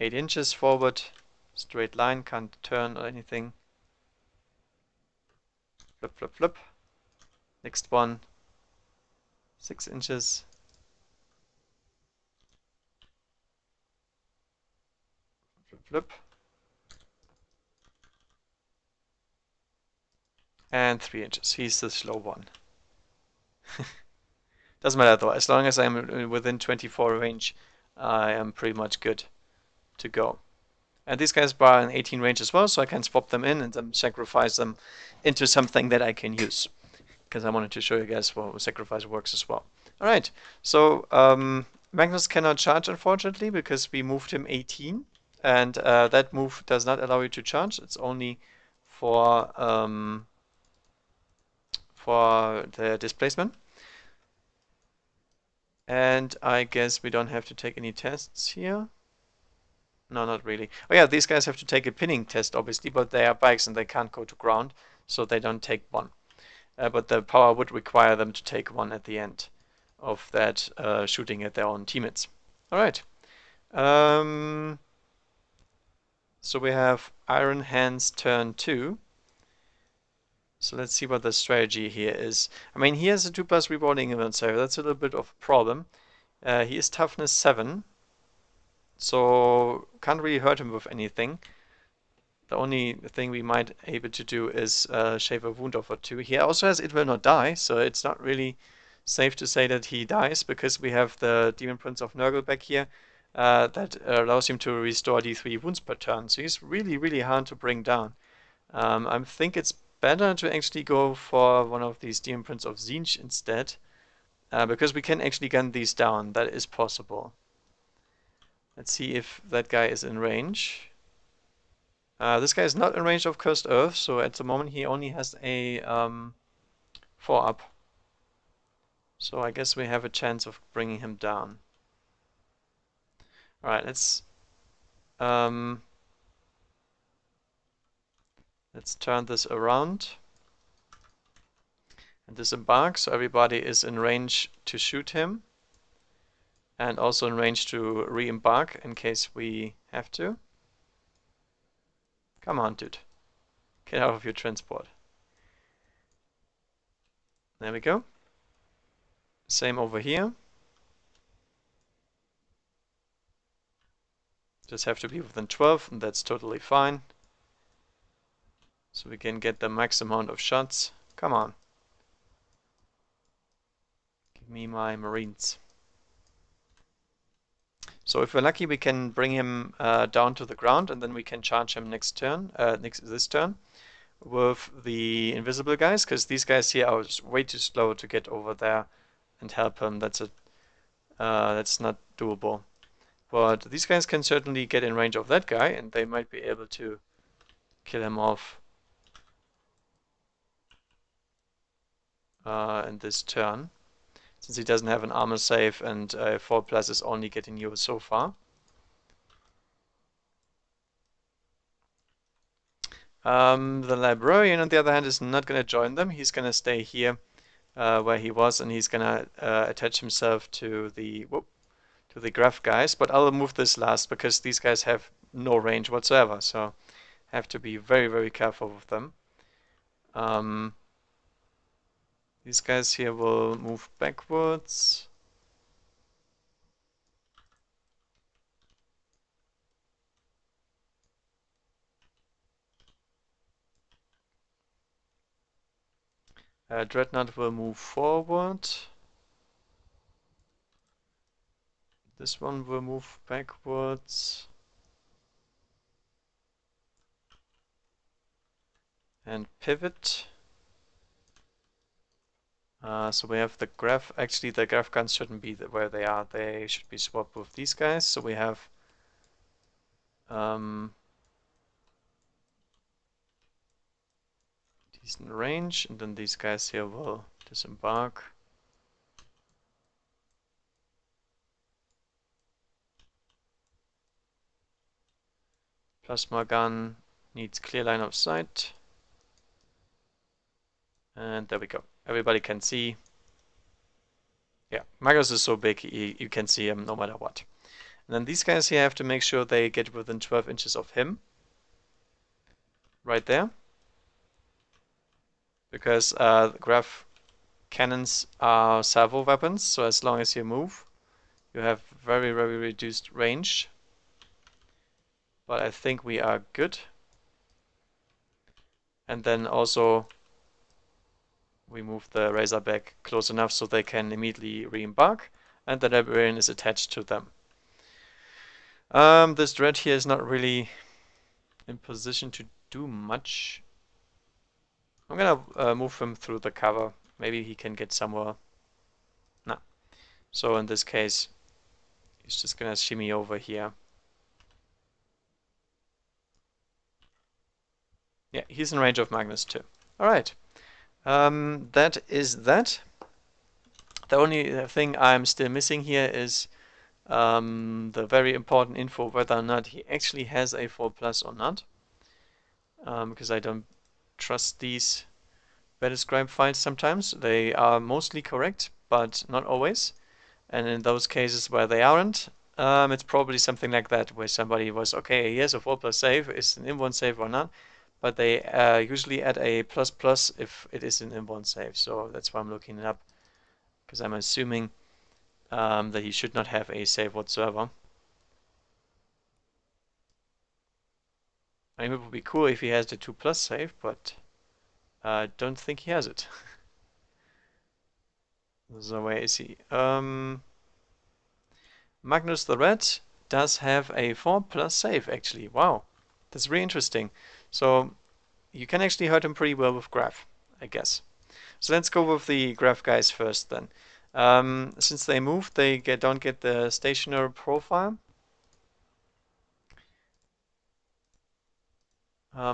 8 inches forward. Straight line, can't turn or anything. Flip, flip, flip. Next one 6 inches. Flip, flip. And 3 inches. He's the slow one. Doesn't matter though, as long as I'm within 24 range, I am pretty much good to go. And these guys are in 18 range as well, so I can swap them in and then sacrifice them into something that I can use. Because I wanted to show you guys how sacrifice works as well. Alright, so Magnus cannot charge unfortunately because we moved him 18. And that move does not allow you to charge. It's only for the displacement. And I guess we don't have to take any tests here. No, not really. Oh yeah, these guys have to take a pinning test, obviously, but they are bikes and they can't go to ground, so they don't take one. But the power would require them to take one at the end of that shooting at their own teammates. All right. So we have Iron Hands turn 2. So let's see what the strategy here is. I mean, he has a 2+ rewarding event, so that's a little bit of a problem. He is toughness 7, so can't really hurt him with anything. The only thing we might able to do is shave a wound off or 2. He also has It Will Not Die, so it's not really safe to say that he dies because we have the Demon Prince of Nurgle back here that allows him to restore D3 wounds per turn. So he's really, really hard to bring down. I think it's better to actually go for one of these Demon Prince of Tzeentch instead, because we can actually gun these down. That is possible. Let's see if that guy is in range. This guy is not in range of Cursed Earth, so at the moment he only has a 4 up. So I guess we have a chance of bringing him down. Alright, let's turn this around and disembark, so everybody is in range to shoot him and also in range to re-embark in case we have to. Come on, dude. Get out of your transport. There we go. Same over here. Just have to be within 12, and that's totally fine. So we can get the max amount of shots. Come on. Give me my Marines. So if we're lucky, we can bring him down to the ground, and then we can charge him next turn, this turn, with the invisible guys, because these guys here are way too slow to get over there and help him. That's not doable. But these guys can certainly get in range of that guy, and they might be able to kill him off in this turn, since he doesn't have an armor save and 4+ is only getting used so far. The librarian, on the other hand, is not going to join them. He's going to stay here where he was, and he's going to attach himself to the graph guys. But I'll move this last because these guys have no range whatsoever, so have to be very, very careful with them. These guys here will move backwards. Dreadnought will move forward. This one will move backwards. And pivot. So we have the graph. Actually, the graph guns shouldn't be where they are. They should be swapped with these guys. So we have decent range, and then these guys here will disembark. Plasma gun needs clear line of sight. And there we go. Everybody can see. Yeah, Magnus is so big, you can see him no matter what. And then these guys here have to make sure they get within 12 inches of him. Right there. Because graph cannons are salvo weapons, so as long as you move, you have very, very reduced range. But I think we are good. And then also we move the Razorback close enough so they can immediately re-embark, and the librarian is attached to them. This dread here is not really in position to do much. I'm gonna move him through the cover. Maybe he can get somewhere. No. So in this case, he's just gonna shimmy over here. Yeah, he's in range of Magnus too. Alright. That is that. The only thing I'm still missing here is the very important info whether or not he actually has a 4+ or not. Because I don't trust these Battlescribe files sometimes. They are mostly correct, but not always. And in those cases where they aren't, it's probably something like that, where somebody was, okay, he has a 4+ save, is an in1 save or not, but they usually add a ++ if it is an in1 save. So that's why I'm looking it up, because I'm assuming that he should not have a save whatsoever. I mean, it would be cool if he has the 2+ save, but I don't think he has it. So where is he? Magnus the Red does have a 4+ save, actually. Wow, that's really interesting. So you can actually hurt him pretty well with Graph, I guess. So let's go with the Graph guys first then. Since they move, they don't get the stationary profile,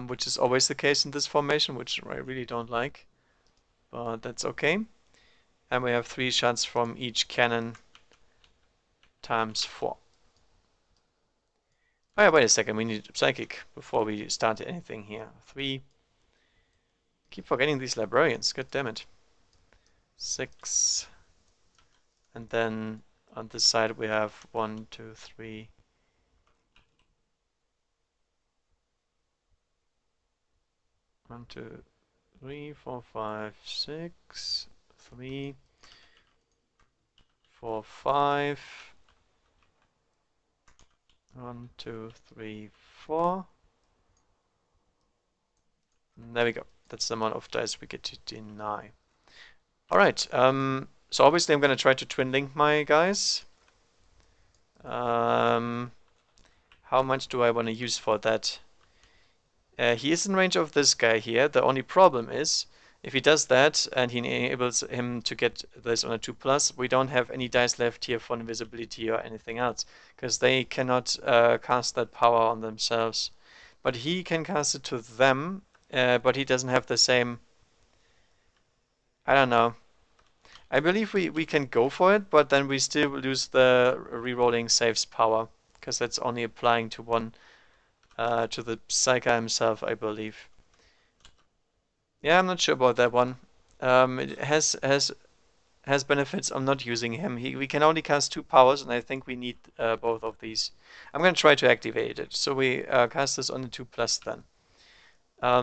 which is always the case in this formation, which I really don't like, but that's okay. And we have 3 shots from each cannon times 4. Oh yeah, wait a second, we need Psychic before we start anything here. 3. Keep forgetting these librarians, god damn it. 6. And then on this side we have 1, 2, 3. 1, 2, 3, 4, 5, 6. 3, 4, 5. 1, 2, 3, 4. There we go. That's the amount of dice we get to deny. Alright, so obviously I'm going to try to twin link my guys. How much do I want to use for that? He is in range of this guy here. The only problem is, if he does that and he enables him to get this on a 2+, we don't have any dice left here for invisibility or anything else, because they cannot cast that power on themselves. But he can cast it to them, but he doesn't have the same... I don't know. I believe we can go for it, but then we still lose the rerolling saves power, because that's only applying to one, to the Psyker himself, I believe. Yeah, I'm not sure about that one. It has benefits. I'm not using him. We can only cast 2 powers, and I think we need both of these. I'm gonna try to activate it. So we cast this on the 2+ then.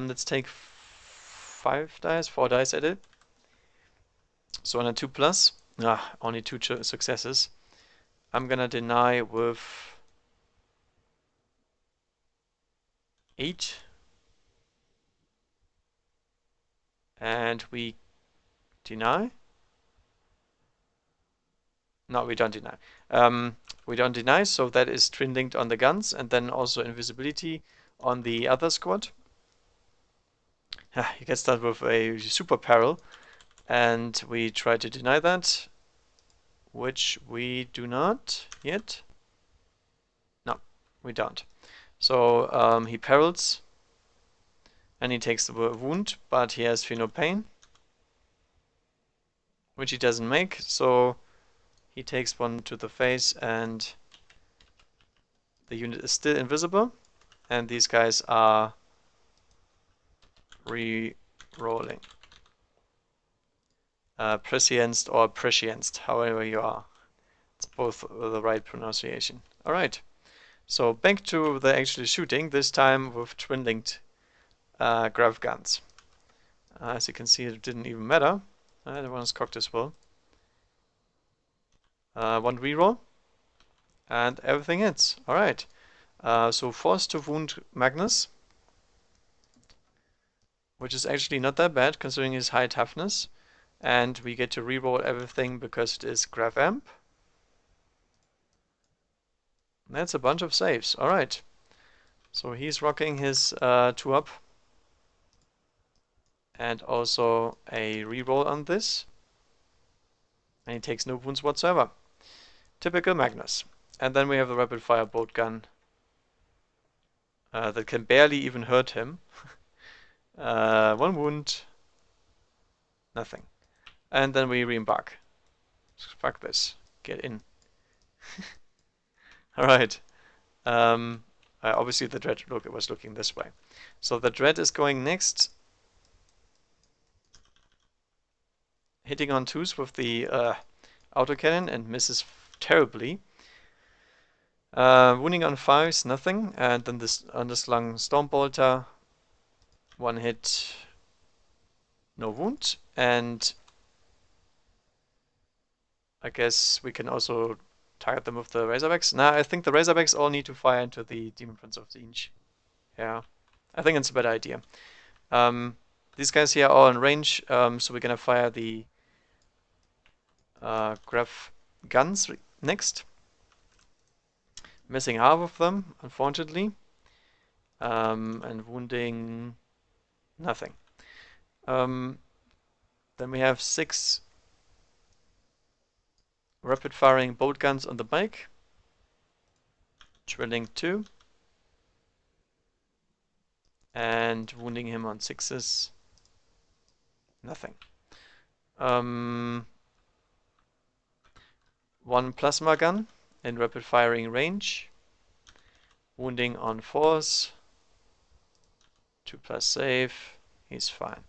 Let's take 4 dice at it. So on a 2+, only 2 successes. I'm gonna deny with 8. And we deny? No, we don't deny. We don't deny, so that is twin linked on the guns, and then also invisibility on the other squad. You can start with a super peril, And we try to deny that, which we do not yet. No, we don't. So he perils, and he takes the wound, but he has feel no pain, which he doesn't make. So he takes one to the face, and the unit is still invisible. And these guys are re-rolling. Prescienced or prescienced, however you are. It's both the right pronunciation. Alright, so back to the actually shooting, this time with twin-linked grav guns. As you can see, it didn't even matter. That one is cocked as well. One reroll, and everything hits. Alright, so forced to wound Magnus, which is actually not that bad considering his high toughness. And we get to reroll everything because it is grav amp. That's a bunch of saves. Alright. So he's rocking his 2-up. And also a reroll on this. And he takes no wounds whatsoever. Typical Magnus. And then we have the rapid fire bolt gun that can barely even hurt him. 1 wound. Nothing. And then we re-embark. Fuck this. Get in. Alright. Obviously the dread was looking this way. So the dread is going next. Hitting on 2s with the autocannon and misses terribly. Wounding on 5s, nothing. And then this underslung Stormbolter. 1 hit, no wound. And I guess we can also target them with the Razorbacks. Nah, I think the Razorbacks all need to fire into the Daemon Prince of Tzeentch. Yeah, I think it's a better idea. These guys here are all in range, so we're gonna fire the grav guns next. Missing half of them, unfortunately. And wounding nothing. Then we have 6 rapid firing bolt guns on the bike. Drilling 2. And wounding him on 6s. Nothing. 1 plasma gun in rapid firing range. Wounding on 4s. 2+ save. He's fine.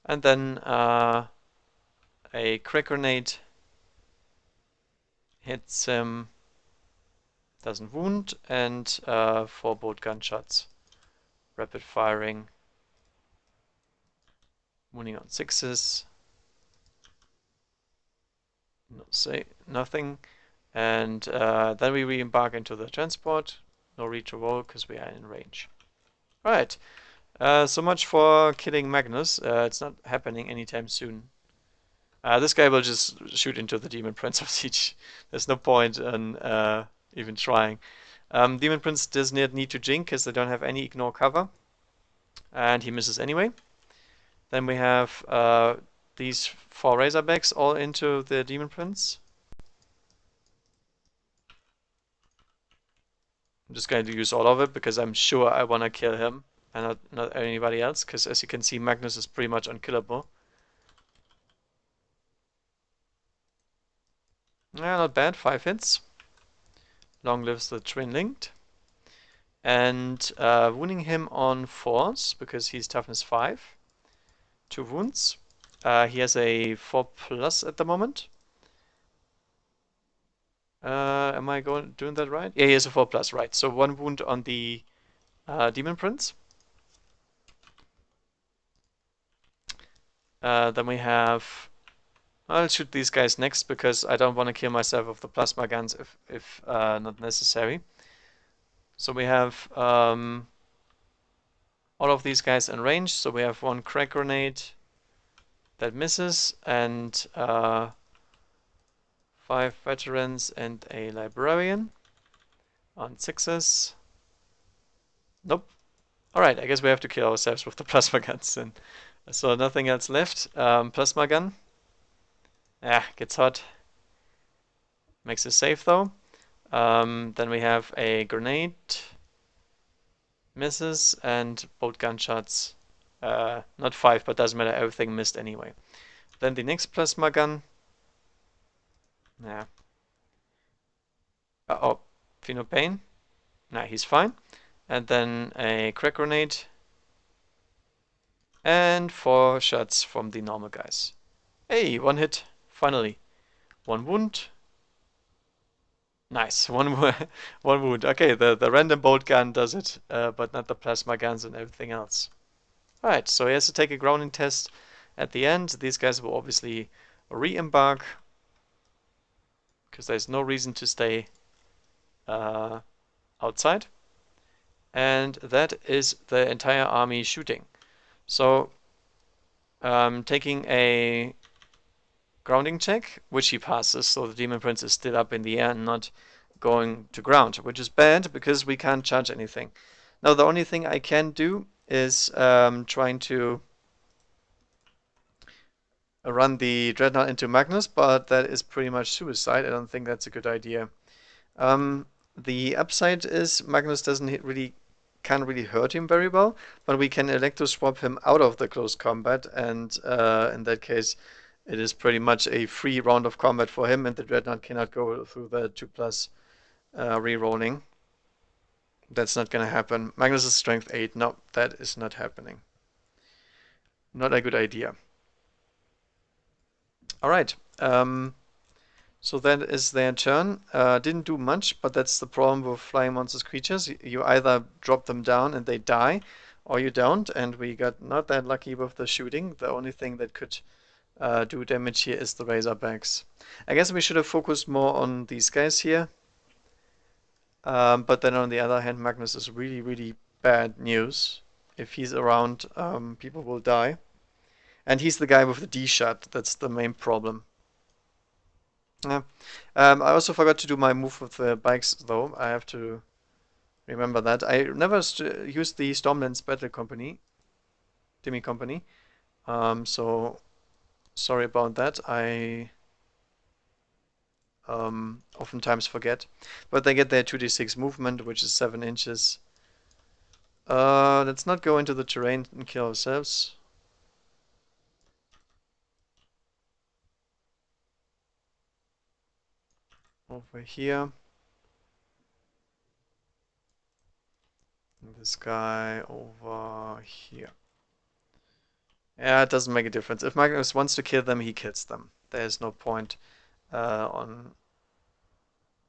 And then a crack grenade hits him, doesn't wound, and 4 bolt gun shots. Rapid firing. Wounding on 6s. No, say nothing. And then we re-embark into the transport. No read to roll because we are in range. Alright. So much for killing Magnus. It's not happening anytime soon. This guy will just shoot into the Daemon Prince of Tzeentch. There's no point in even trying. Daemon Prince does not need to jink because they don't have any ignore cover. And he misses anyway. Then we have these 4 Razorbacks all into the Daemon Prince. I'm just going to use all of it because I'm sure I want to kill him and not anybody else, because as you can see, Magnus is pretty much unkillable. Yeah, not bad, 5 hits. Long lives the twin linked. And wounding him on 4s because he's toughness 5. 2 wounds. He has a 4+ at the moment. Am I doing that right? Yeah, he has a 4+, right. So 1 wound on the Daemon Prince. Then we have... I'll shoot these guys next because I don't want to kill myself with the plasma guns if not necessary. So we have all of these guys in range. So we have 1 crack grenade that misses and 5 veterans and a librarian on 6s. Nope. Alright, I guess we have to kill ourselves with the plasma guns then. So nothing else left. Plasma gun. Yeah, gets hot. Makes it safe though. Then we have a grenade, misses, and bolt gunshots. Not five, but doesn't matter, everything missed anyway. Then the next plasma gun. Yeah. Oh, Phenopain. Nah, he's fine. And then a crack grenade. And 4 shots from the normal guys. Hey, one hit. Finally. One wound. Nice. One wound. Okay, the random bolt gun does it, but not the plasma guns and everything else. Alright, so he has to take a grounding test at the end. These guys will obviously re-embark because there's no reason to stay uh, outside. And that is the entire army shooting. So taking a grounding check, which he passes, so the Demon Prince is still up in the air and not going to ground, which is bad because we can't charge anything. Now the only thing I can do is trying to run the Dreadnought into Magnus, but that is pretty much suicide. I don't think that's a good idea. Um, the upside is Magnus doesn't really can't really hurt him very well, but we can electro swap him out of the close combat, and in that case, it is pretty much a free round of combat for him, and the Dreadnought cannot go through the 2+ re-rolling. That's not gonna happen. Magnus is strength 8. No, that is not happening. Not a good idea. All right. So that is their turn. Didn't do much, but that's the problem with flying monsters creatures. You either drop them down and they die, or you don't, and we got not that lucky with the shooting. The only thing that could do damage here is the Razorbacks. I guess we should have focused more on these guys here. But then on the other hand, Magnus is really, really bad news. If he's around, people will die. And he's the guy with the D shot. That's the main problem. Yeah. I also forgot to do my move with the bikes, though. I have to remember that. I never used the Stormlands Battle Company, Timmy Company. So sorry about that. I oftentimes forget. But they get their 2d6 movement, which is 7 inches. Let's not go into the terrain and kill ourselves. Over here. This guy over here. Yeah, it doesn't make a difference. If Magnus wants to kill them, he kills them. There's no point on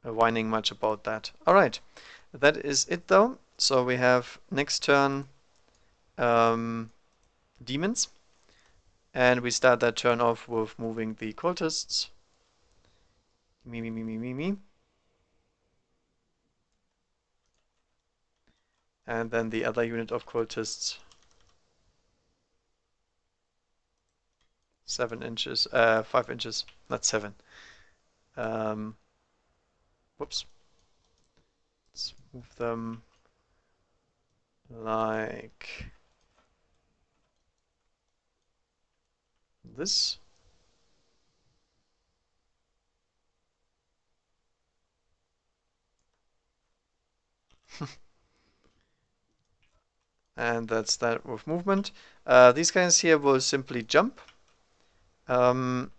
whining much about that. Alright, that is it though. So we have next turn demons. And we start that turn off with moving the cultists. Me, me, me, me, me, me. And then the other unit of cultists. 7 inches, 5 inches, not 7. Whoops. Let's move them like this. And that's that with movement. These guys here will simply jump. Since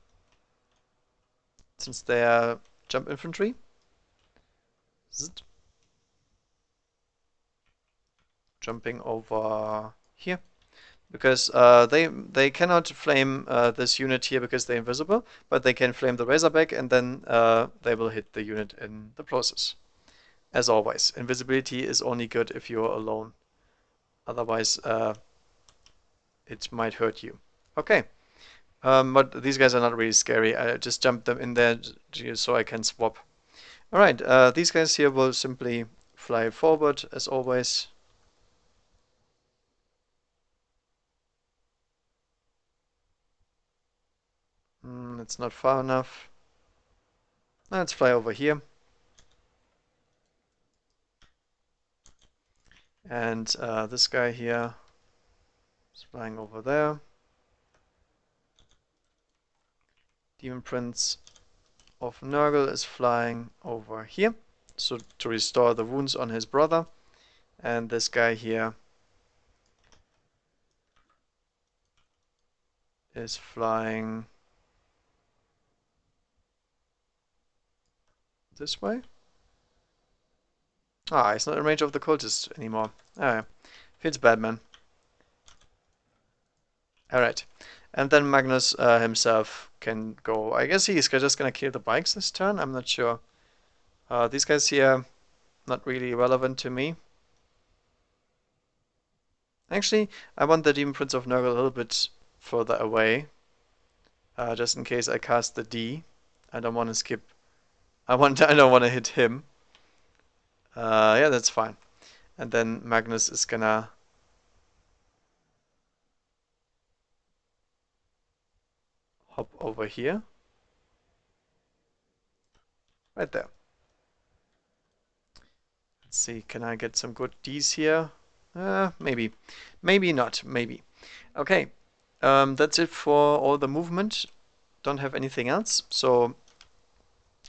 they are jump infantry. Zzzt. Jumping over here. Because they cannot flame this unit here because they're invisible, but they can flame the Razorback and then they will hit the unit in the process. As always, invisibility is only good if you're alone. Otherwise, it might hurt you. Okay, but these guys are not really scary. I just jumped them in there so I can swap. Alright, these guys here will simply fly forward as always. It's not far enough. Let's fly over here. And this guy here is flying over there. Demon Prince of Nurgle is flying over here, so to restore the wounds on his brother. And this guy here is flying this way. Ah, he's not in range of the cultists anymore. Ah, feels bad, man. Alright. And then Magnus himself can go. I guess he's just gonna kill the bikes this turn. I'm not sure. These guys here, not really relevant to me. Actually, I want the Demon Prince of Nurgle a little bit further away. Just in case I cast the D. I don't want to skip. I don't want to hit him. Yeah, that's fine. And then Magnus is gonna hop over here. Right there. Let's see, can I get some good Ds here? Maybe. Maybe not, maybe. Okay, that's it for all the movement. Don't have anything else. So,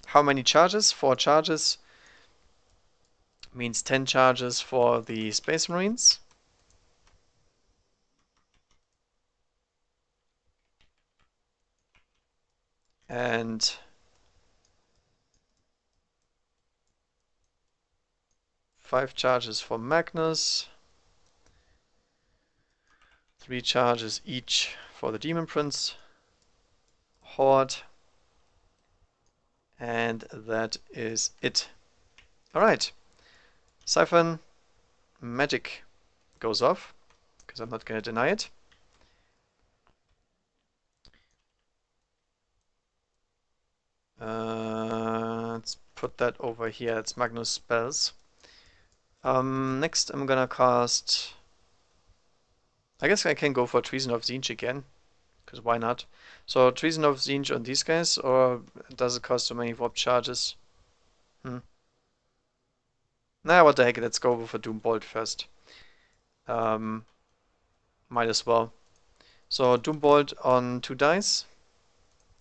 how many charges? 4 charges. Means 10 charges for the Space Marines. And 5 charges for Magnus. 3 charges each for the Demon Prince Horde. And that is it. Alright. Siphon magic goes off, because I'm not going to deny it. Let's put that over here. It's Magnus spells. Next I'm gonna cast... I guess I can go for Treason of Tzeentch again, because why not? So Treason of Tzeentch on these guys, or does it cost so many warp charges? Nah, what the heck, let's go for Doombolt first. Might as well. So Doombolt on 2 dice.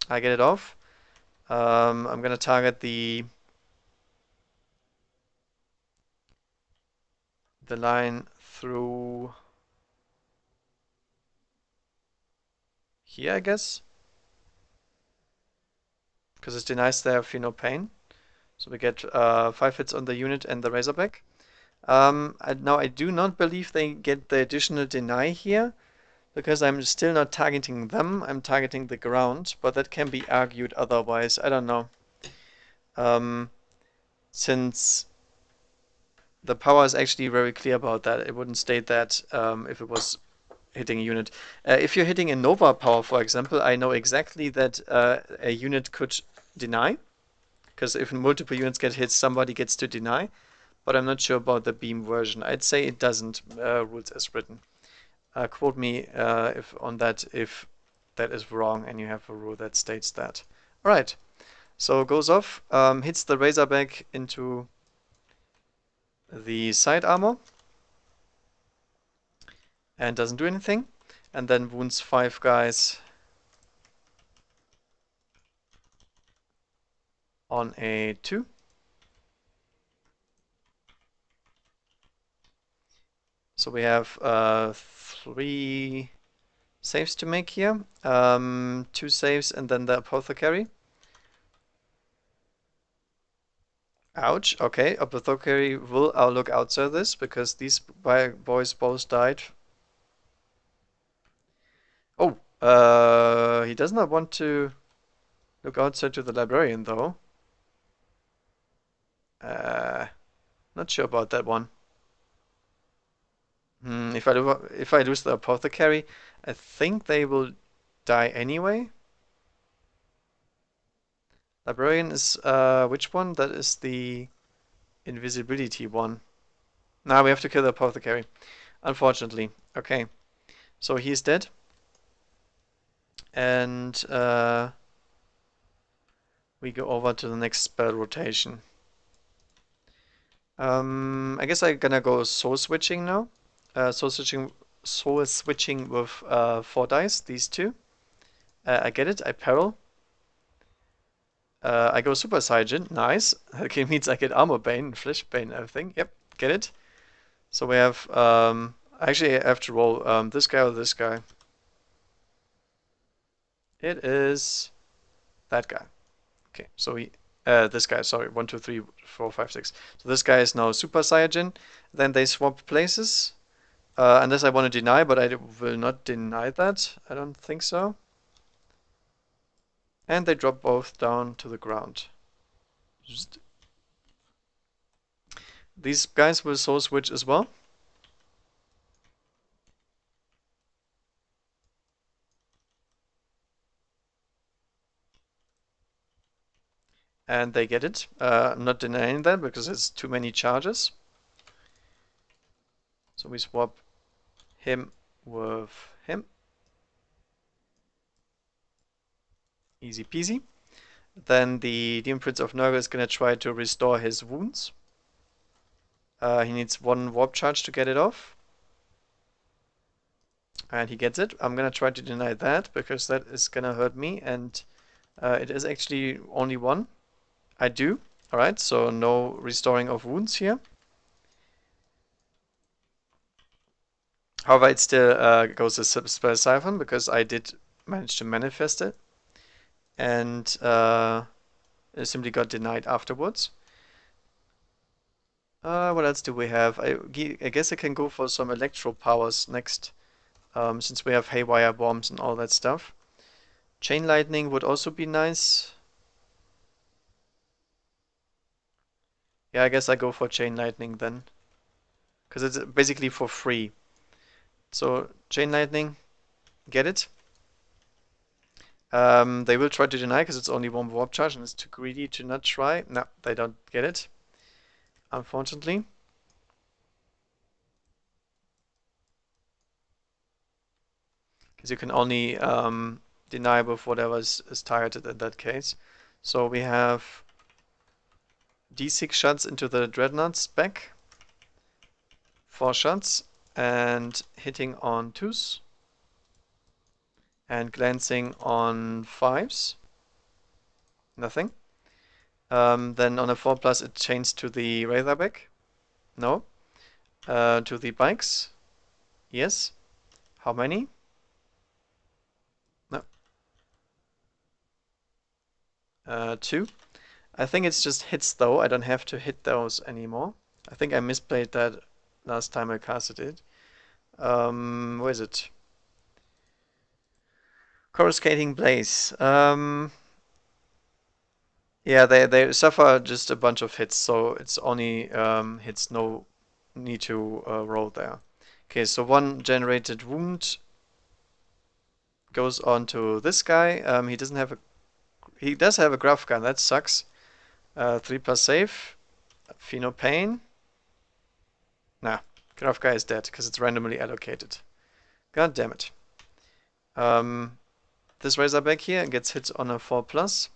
I get it off. I'm gonna target the line through here, I guess. Because it denies their Feel No Pain. So we get 5 hits on the unit and the Razorback. Now I do not believe they get the additional deny here, because I'm still not targeting them, I'm targeting the ground, but that can be argued otherwise, I don't know. Since the power is actually very clear about that, it wouldn't state that if it was hitting a unit. If you're hitting a Nova power, for example, I know exactly that a unit could deny, because if multiple units get hit, somebody gets to deny, but I'm not sure about the beam version. I'd say it doesn't, rules as written. Quote me on that if that is wrong and you have a rule that states that. Alright, so goes off, hits the Razorback into the side armor and doesn't do anything, and then wounds 5 guys on a 2. So we have 3 saves to make here. 2 saves and then the Apothecary. Ouch, okay, Apothecary will look outside this, because these boys both died. Oh, he does not want to look outside to the Librarian, though. Not sure about that one. If I lose the Apothecary, I think they will die anyway. Librarian is which one? That is the invisibility one. Now we have to kill the Apothecary, unfortunately. Okay, so he's dead, and we go over to the next spell rotation. I guess I'm gonna go soul switching now. Soul switching with 4 dice. These 2. I get it. I peril. I go Super Saiyan. Nice. Okay, means I get Armor Bane, Flesh Bane, everything. Yep, get it. So we have actually I have to roll this guy or this guy. It is that guy. Okay, so we this guy, sorry, 1, 2, 3, 4, 5, 6. So this guy is now Super Saiyan. Then they swap places. Unless I want to deny, but I will not deny that. I don't think so. And they drop both down to the ground. Just these guys will soul switch as well. And they get it. I'm not denying that because it's too many charges. So we swap him with him. Easy peasy. Then the Demon Prince of Nurgle is going to try to restore his wounds. He needs 1 warp charge to get it off. And he gets it. I'm going to try to deny that because that is going to hurt me. And it is actually only 1. I do. Alright, so no restoring of wounds here. However, it still goes as spell siphon because I did manage to manifest it. And it simply got denied afterwards. What else do we have? I guess I can go for some electro powers next, since we have haywire bombs and all that stuff. Chain lightning would also be nice. Yeah, I guess I go for chain lightning then, because it's basically for free. So chain lightning, get it. They will try to deny because it's only 1 warp charge and it's too greedy to not try. No, they don't get it, unfortunately. Because you can only deny with whatever is targeted in that case. So we have D6 shots into the Dreadnought's back. 4 shots and hitting on 2s. And glancing on 5s. Nothing. Then on a 4+ it chains to the Razorback. No. To the bikes. Yes. How many? No. 2. I think it's just hits though. I don't have to hit those anymore. I think I misplayed that last time I casted it. Where is it? Coruscating Blaze. Yeah, they suffer just a bunch of hits, so it's only hits, no need to roll there. Okay, so 1 generated wound goes on to this guy. He does have a Gruff gun, that sucks. 3+ save. Feel no pain. Nah, Gruff guy is dead because it's randomly allocated. God damn it. This Razorback here gets hit on a 4+,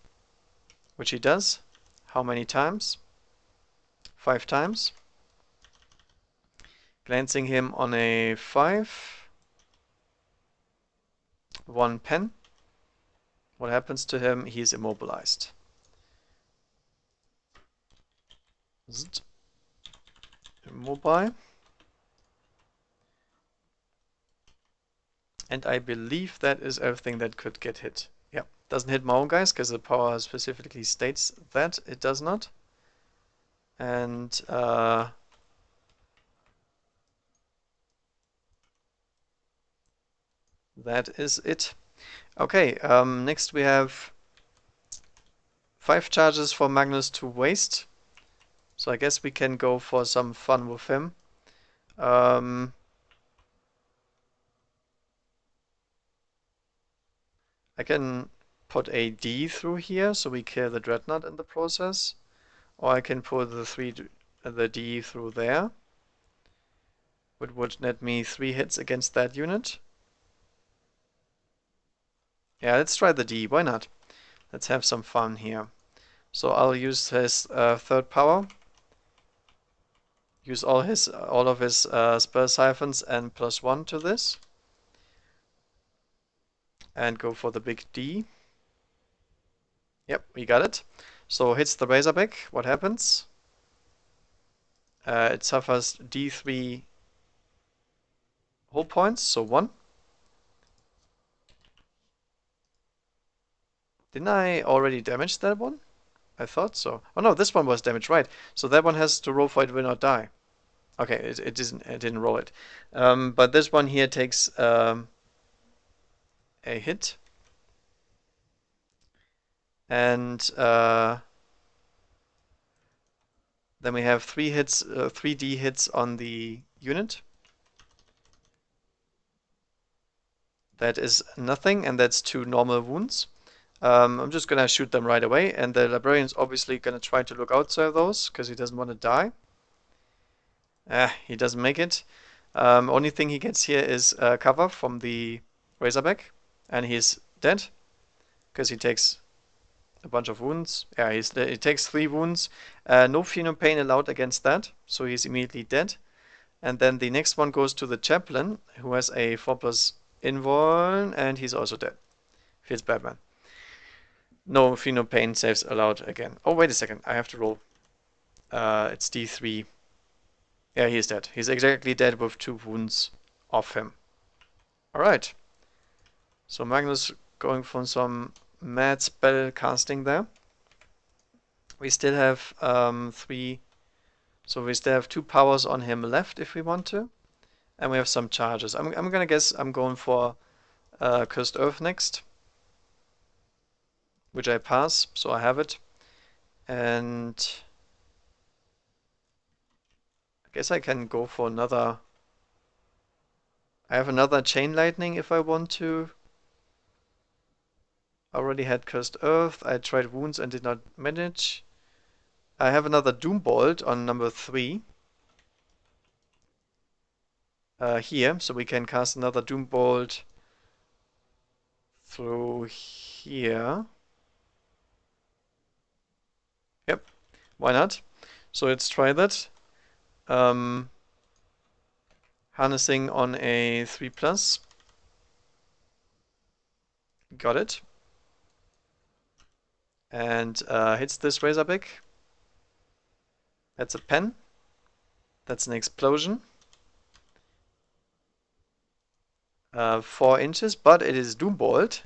which he does. How many times? 5 times. Glancing him on a 5. 1 pen. What happens to him? He is immobilized. Immobile. And I believe that is everything that could get hit. Yeah, doesn't hit my own guys because the power specifically states that it does not. And that is it. Okay, next we have 5 charges for Magnus to waste. So I guess we can go for some fun with him. I can put a D through here so we kill the Dreadnought in the process. Or I can put the D through there, which would net me 3 hits against that unit. Yeah, let's try the D, why not? Let's have some fun here. So I'll use his 3rd power. Use all of his spell siphons and +1 to this. And go for the big D. Yep, we got it. So hits the Razorback. What happens? It suffers D3 hull points, so 1. Didn't I already damage that one? I thought so. Oh no, this one was damaged, right. So that one has to roll for it will not die. Okay, it didn't roll it. But this one here takes a hit. And then we have 3D hits on the unit. That is nothing, and that's 2 normal wounds. I'm just gonna shoot them right away, and the librarian's obviously gonna try to look outside those because he doesn't want to die. He doesn't make it. Only thing he gets here is cover from the Razorback, and he's dead because he takes a bunch of wounds. Yeah, he takes 3 wounds. No Pheno Pain allowed against that, so he's immediately dead. And then the next one goes to the Chaplain, who has a 4+ invuln, and he's also dead. Feels Batman. No Pheno Pain saves allowed again. Oh, wait a second. I have to roll. It's D3. Yeah, he's dead. He's exactly dead with 2 wounds off him. Alright. So Magnus going for some mad spell casting there. We still have 3. So we still have 2 powers on him left if we want to. And we have some charges. I'm gonna guess I'm going for Cursed Earth next, which I pass, so I have it. And I guess I can go for another. I have another Chain Lightning if I want to. I already had Cursed Earth. I tried Wounds and did not manage. I have another Doom Bolt on number 3 here, so we can cast another Doom Bolt through here. Yep, why not? So let's try that. Harnessing on a 3+. Got it. And hits this Razorback. That's a pen. That's an explosion. 4 inches, but it is Doom Bolt.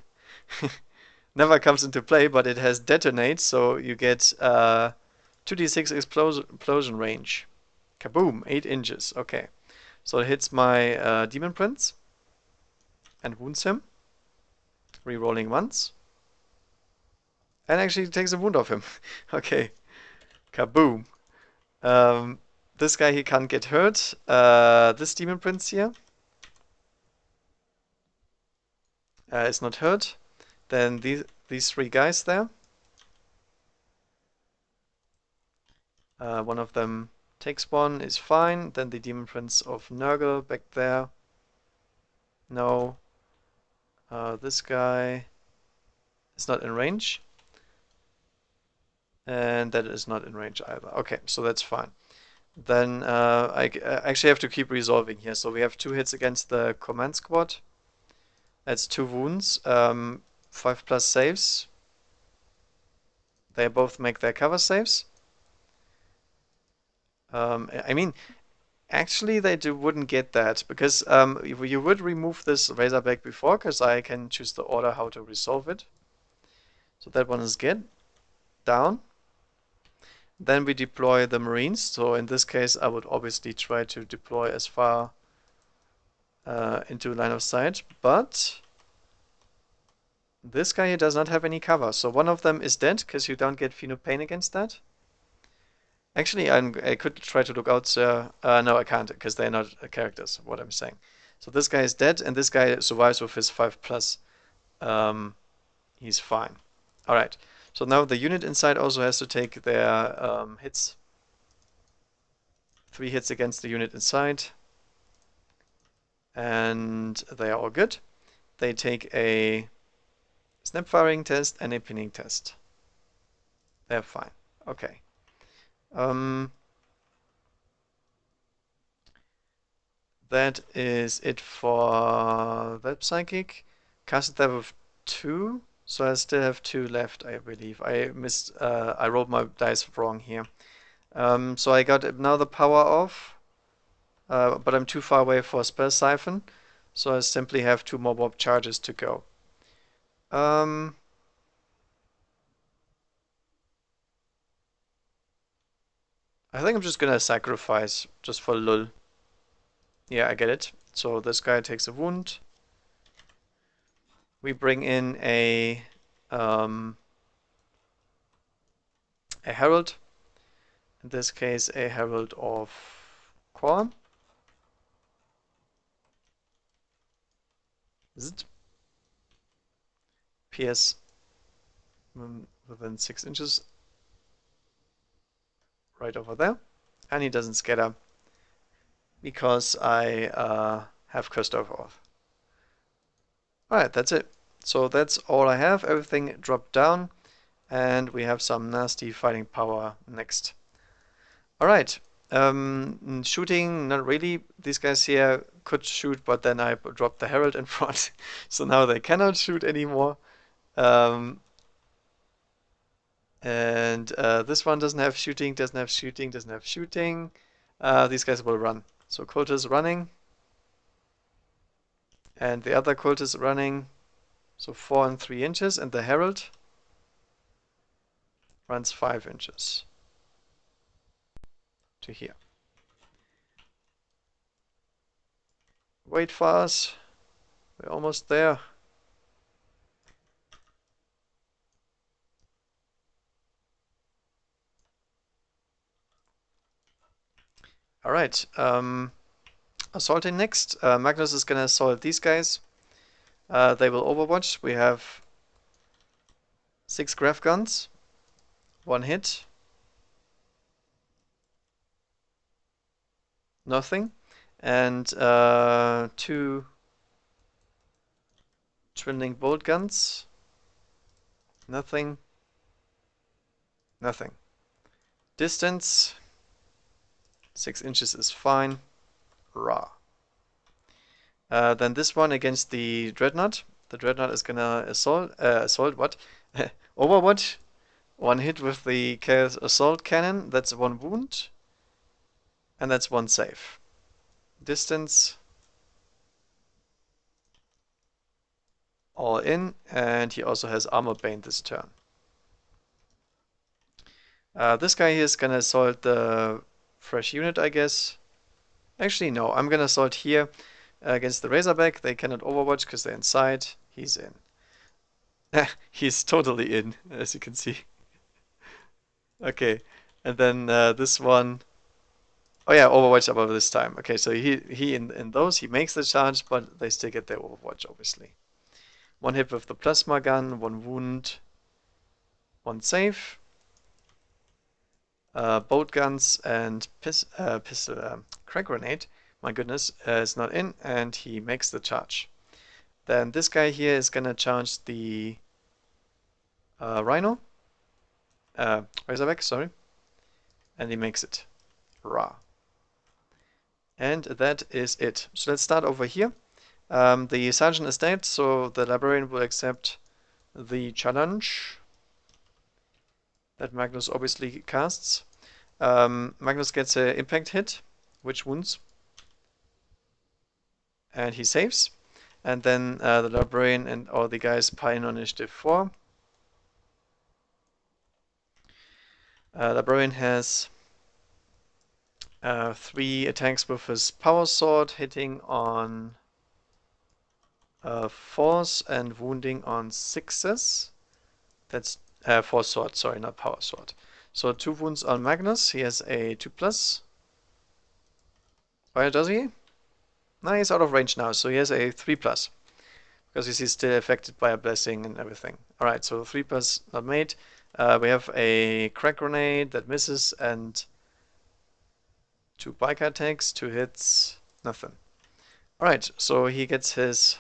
Never comes into play, but it has detonate, so you get 2d6 explosion range. Kaboom! 8 inches. Okay. So it hits my Demon Prince and wounds him. Rerolling once. And actually takes a wound off him. Okay. Kaboom. This guy, he can't get hurt. This Demon Prince here is not hurt. Then these 3 guys there. One of them takes one, is fine. Then the Demon Prince of Nurgle back there. No. This guy is not in range. And that is not in range either. Okay, so that's fine. Then I actually have to keep resolving here. So we have 2 hits against the command squad. That's 2 wounds. 5+ saves. They both make their cover saves. I mean, actually they wouldn't get that because you would remove this Razorback before because I can choose the order how to resolve it. So that one is good. Down. Then we deploy the Marines. So in this case, I would obviously try to deploy as far into line of sight, but this guy here does not have any cover. So one of them is dead because you don't get Pheno Pain against that. Actually, I could try to look out, sir. No, I can't because they're not characters, what I'm saying. So this guy is dead, and this guy survives with his 5+. He's fine. All right. So now the unit inside also has to take their hits. 3 hits against the unit inside. And they are all good. They take a snap firing test and a pinning test. They're fine. Okay. That is it for that psychic. Casted that with 2, So I still have two left, I believe. I rolled my dice wrong here. So I got now the power off, but I'm too far away for a spell siphon, so I simply have two more warp charges to go. Um, I think I'm just gonna sacrifice just for lull. Yeah, I get it. So this guy takes a wound. We bring in a herald. In this case, a herald of Korn. Is it? PS within 6 inches, right over there. And he doesn't scatter because I have cursed over oath. Alright, that's it. So that's all I have. Everything dropped down, and we have some nasty fighting power next. Alright, shooting, not really. These guys here could shoot, but then I dropped the Herald in front, so now they cannot shoot anymore. Um, and this one doesn't have shooting, doesn't have shooting, doesn't have shooting. These guys will run. So Kult is running, and the other Kult is running. So 4 and 3 inches, and the Herald runs 5 inches to here. Wait for us. We're almost there. All right. Assaulting next. Magnus is gonna assault these guys. They will overwatch. We have 6 graph guns. 1 hit. Nothing. And 2 twinning bolt guns. Nothing. Nothing. Distance. 6 inches is fine. Raw. Then this one against the Dreadnought. The Dreadnought is gonna assault what? Overwatch. 1 hit with the Chaos Assault Cannon. That's 1 wound. And that's 1 save. Distance. All in. And he also has Armor Bane this turn. This guy here is gonna assault the fresh unit, I guess. Actually, no. I'm gonna assault here against the Razorback. They cannot overwatch because they're inside. He's in. He's totally in, as you can see. Okay, and then this one. Oh yeah, Overwatch above this time. Okay, so he in those he makes the charge, but they still get their Overwatch, obviously. 1 hit with the plasma gun, 1 wound, 1 save. Bolt guns and pistol crack grenade. My goodness, is not in, and he makes the charge. Then this guy here is gonna charge the Rhino, Razorback, sorry, and he makes it. Rah. And that is it. So let's start over here. The Sergeant is dead, so the Librarian will accept the challenge that Magnus obviously casts. Magnus gets an impact hit, which wounds, and he saves. And then the Librarian and all the guys pile on initiative 4. Librarian has 3 attacks with his power sword, hitting on 4s and wounding on 6s. That's force sword, sorry, not power sword. So 2 wounds on Magnus. He has a 2+. Why does he? No, he's out of range now, so he has a 3+. Because he's still affected by a blessing and everything. Alright, so 3+ not made. We have a crack grenade that misses and 2 biker attacks, 2 hits, nothing. Alright, so he gets his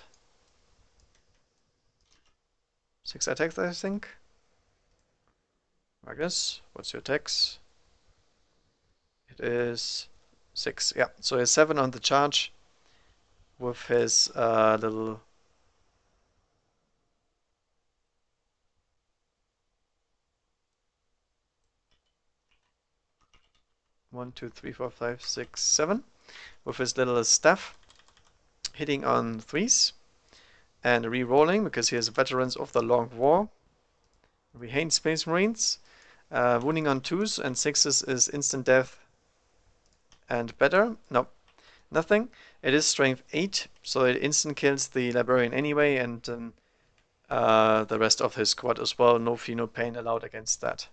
6 attacks, I think. Magnus, what's your attacks? It is 6, yeah. So he has 7 on the charge with his little 1, 2, 3, 4, 5, 6, 7 with his little staff, hitting on 3s and re-rolling because he has veterans of the Long War. We hate Space Marines. Wounding on 2s and 6s is instant death and better. Nope, nothing. It is strength 8, so it instant kills the Librarian anyway, and the rest of his squad as well. No fee, no pain allowed against that.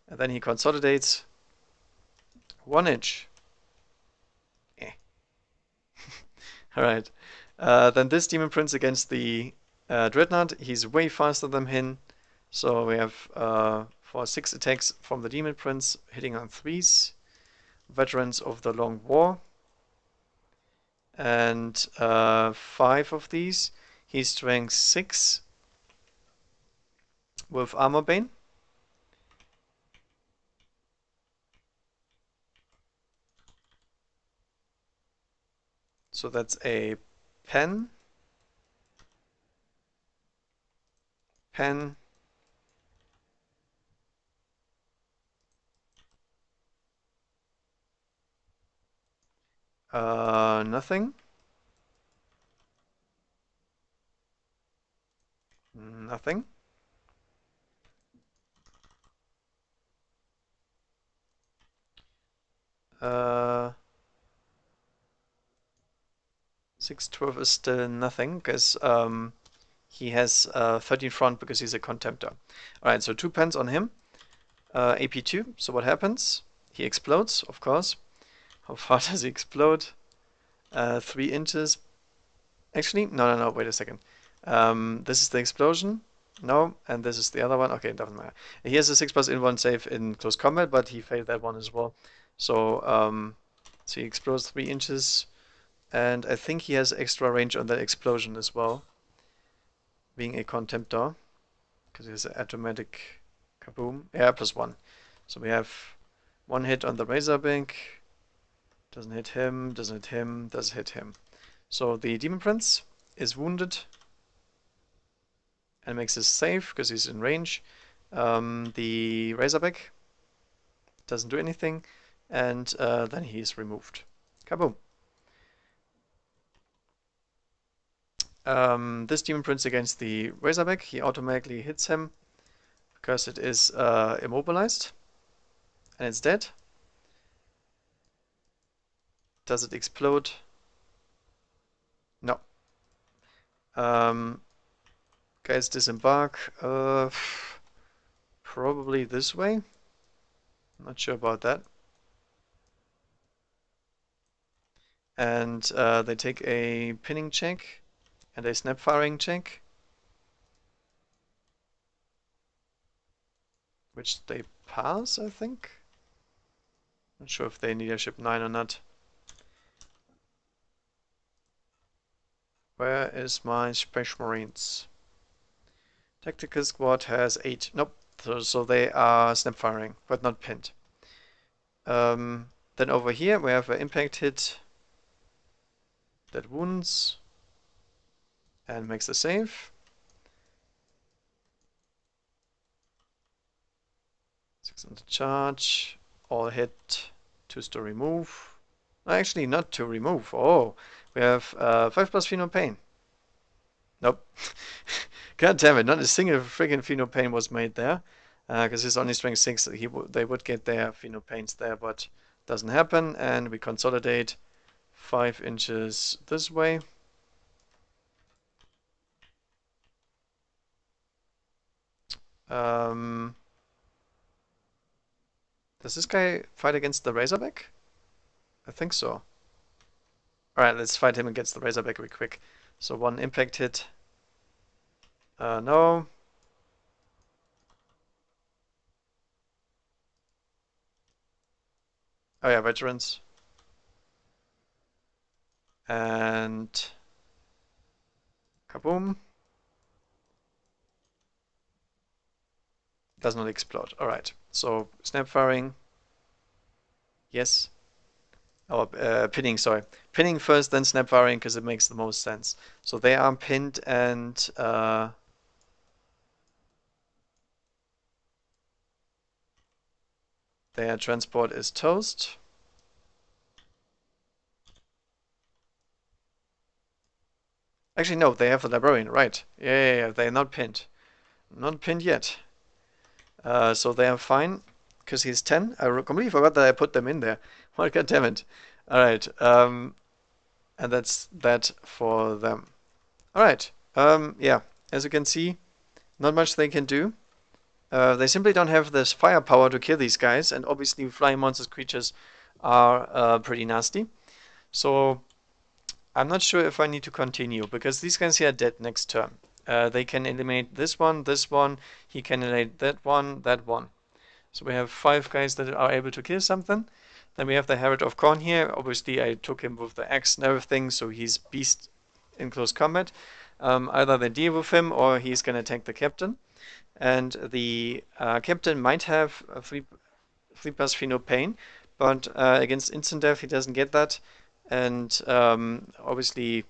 And then he consolidates 1 inch. Eh. Alright. Then this Demon Prince against the Dreadnought. He's way faster than him. So we have for 6 attacks from the Demon Prince, hitting on 3s. Veterans of the Long War. And 5 of these. He's strength 6 with Armor Bane. So that's a pen. Pen. Nothing. Nothing. Uh, 612 is still nothing because he has 13 front because he's a contemptor. Alright, so 2 pens on him. AP2. So what happens? He explodes, of course. How far does he explode? 3 inches. Actually, no, wait a second. This is the explosion. No, and this is the other one. Okay, it doesn't matter. He has a 6+ in 1 save in close combat, but he failed that one as well. So, so he explodes 3 inches, and I think he has extra range on that explosion as well, being a contemptor, because he has an automatic kaboom. Yeah, +1. So we have 1 hit on the Razorbank. Doesn't hit him, doesn't hit him, does hit him. So the Demon Prince is wounded and makes his save because he's in range. The Razorback doesn't do anything, and then he's removed. Kaboom. This Demon Prince against the Razorback, he automatically hits him because it is immobilized and it's dead. Does it explode? No. Guys, disembark. Probably this way. Not sure about that. And they take a pinning check and a snap firing check, which they pass, I think. Not sure if they leadership 9 or not. Where is my Space Marines? Tactical squad has 8. Nope. So they are snap firing, but not pinned. Then over here we have an impact hit that wounds and makes the save. 6 on the charge. All hit. 2 to remove. Actually, not to remove. Oh, we have 5+ Pheno Pain. Nope. God damn it, not a single friggin' Pheno Pain was made there. Because he's only strength 6, they would get their Pheno Pains there, but doesn't happen. And we consolidate 5 inches this way. Does this guy fight against the Razorback? I think so. Alright, let's fight him against the Razorback real quick. So 1 impact hit. No. Oh yeah, veterans. And kaboom. Does not explode. Alright, so snap firing. Yes. Oh, pinning, sorry. Pinning first, then snap firing, because it makes the most sense. So they are pinned and their transport is toast. Actually, no, they have the librarian, right. Yeah, they're not pinned. Not pinned yet. So they are fine, because he's 10. I completely forgot that I put them in there. Well, God damn it. Alright, and that's that for them. Alright, yeah, as you can see, not much they can do. They simply don't have this firepower to kill these guys, and obviously flying monsters creatures are pretty nasty. So I'm not sure if I need to continue, because these guys here are dead next turn. They can eliminate this one, he can eliminate that one, that one. So we have 5 guys that are able to kill something. Then we have the Herald of Khorne here. Obviously I took him with the axe and everything, so he's beast in close combat. Either they deal with him or he's gonna attack the captain. And the captain might have a 3+ Feel No Pain, but against instant death he doesn't get that. And obviously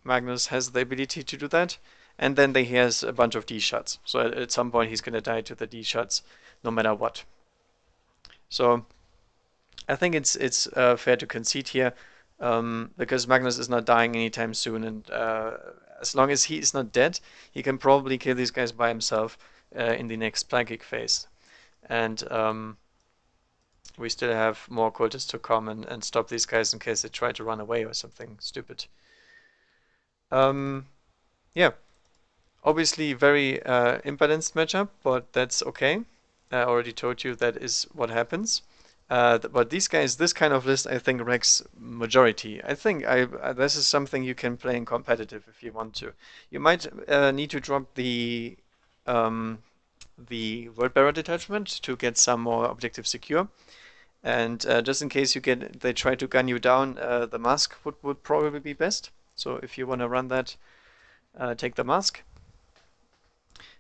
Magnus has the ability to do that. And then he has a bunch of D shots. So at some point he's gonna die to the D shots no matter what. So I think it's fair to concede here, because Magnus is not dying anytime soon, and as long as he is not dead, he can probably kill these guys by himself in the next Psychic phase. And we still have more cultists to come and stop these guys in case they try to run away or something stupid. Yeah, obviously very imbalanced matchup, but that's okay. I already told you that is what happens. But these guys, this kind of list, I think ranks majority. I think this is something you can play in competitive if you want to. You might need to drop the World Bearer detachment to get some more objective secure. And just in case they try to gun you down, the mask would probably be best. So if you want to run that, take the mask.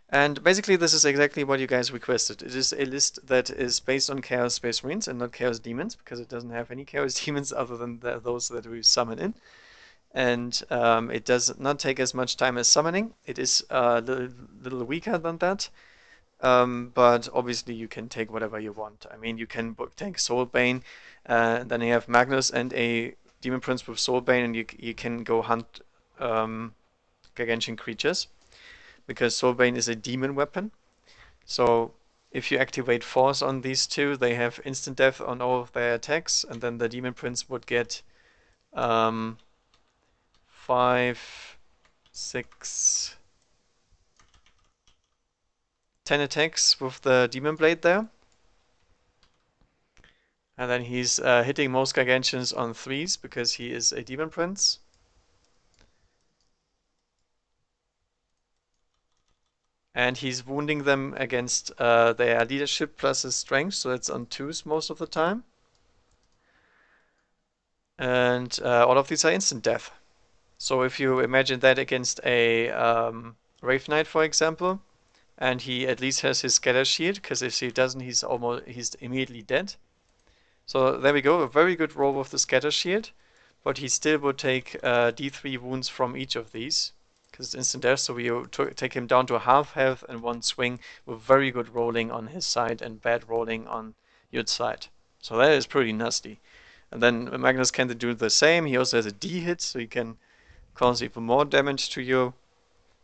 And basically this is exactly what you guys requested. It is a list that is based on Chaos Space Marines and not Chaos Demons, because it doesn't have any Chaos Demons other than those that we summon in. And it does not take as much time as summoning. It is a little weaker than that. But obviously you can take whatever you want. I mean, you can take Soulbane, then you have Magnus and a Demon Prince with Soulbane, and you can go hunt Gargantuan creatures, because Soulbane is a demon weapon. So if you activate Force on these two, they have instant death on all of their attacks, and then the Demon Prince would get 5, 6, 10 attacks with the Demon Blade there. And then he's hitting most Gargantuans on 3s because he is a Demon Prince. And he's wounding them against their leadership plus his strength, so it's on 2s most of the time. And all of these are instant death. So if you imagine that against a Wraith Knight, for example, and he at least has his Scatter Shield, because if he doesn't, he's immediately dead. So there we go, a very good roll with the Scatter Shield, but he still would take D3 wounds from each of these, because it's instant death, so we take him down to half health in one swing with very good rolling on his side and bad rolling on your side. So that is pretty nasty. And then Magnus can do the same. He also has a D hit, so he can cause even more damage to your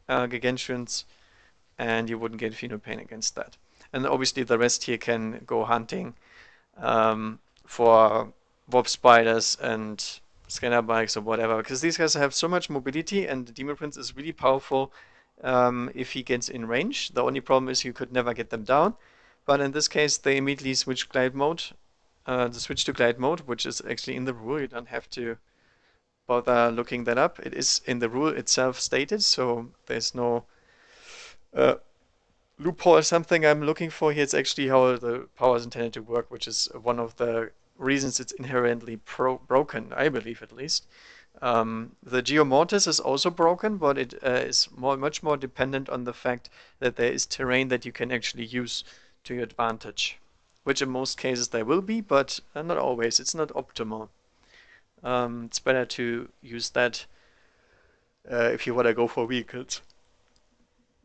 Gargantuans, and you wouldn't get Feel No Pain against that. And obviously the rest here can go hunting for warp spiders and scanner bikes or whatever, because these guys have so much mobility, and the Demon Prince is really powerful if he gets in range. The only problem is you could never get them down, but in this case they immediately switch glide mode. The switch to glide mode, which is actually in the rule, you don't have to bother looking that up. It is in the rule itself stated, so there's no loophole or something I'm looking for here. It's actually how the power is intended to work, which is one of the reasons it's inherently broken, I believe at least. The Geomortis is also broken, but it is much more dependent on the fact that there is terrain that you can actually use to your advantage, which in most cases there will be, but not always. It's not optimal. It's better to use that if you want to go for vehicles.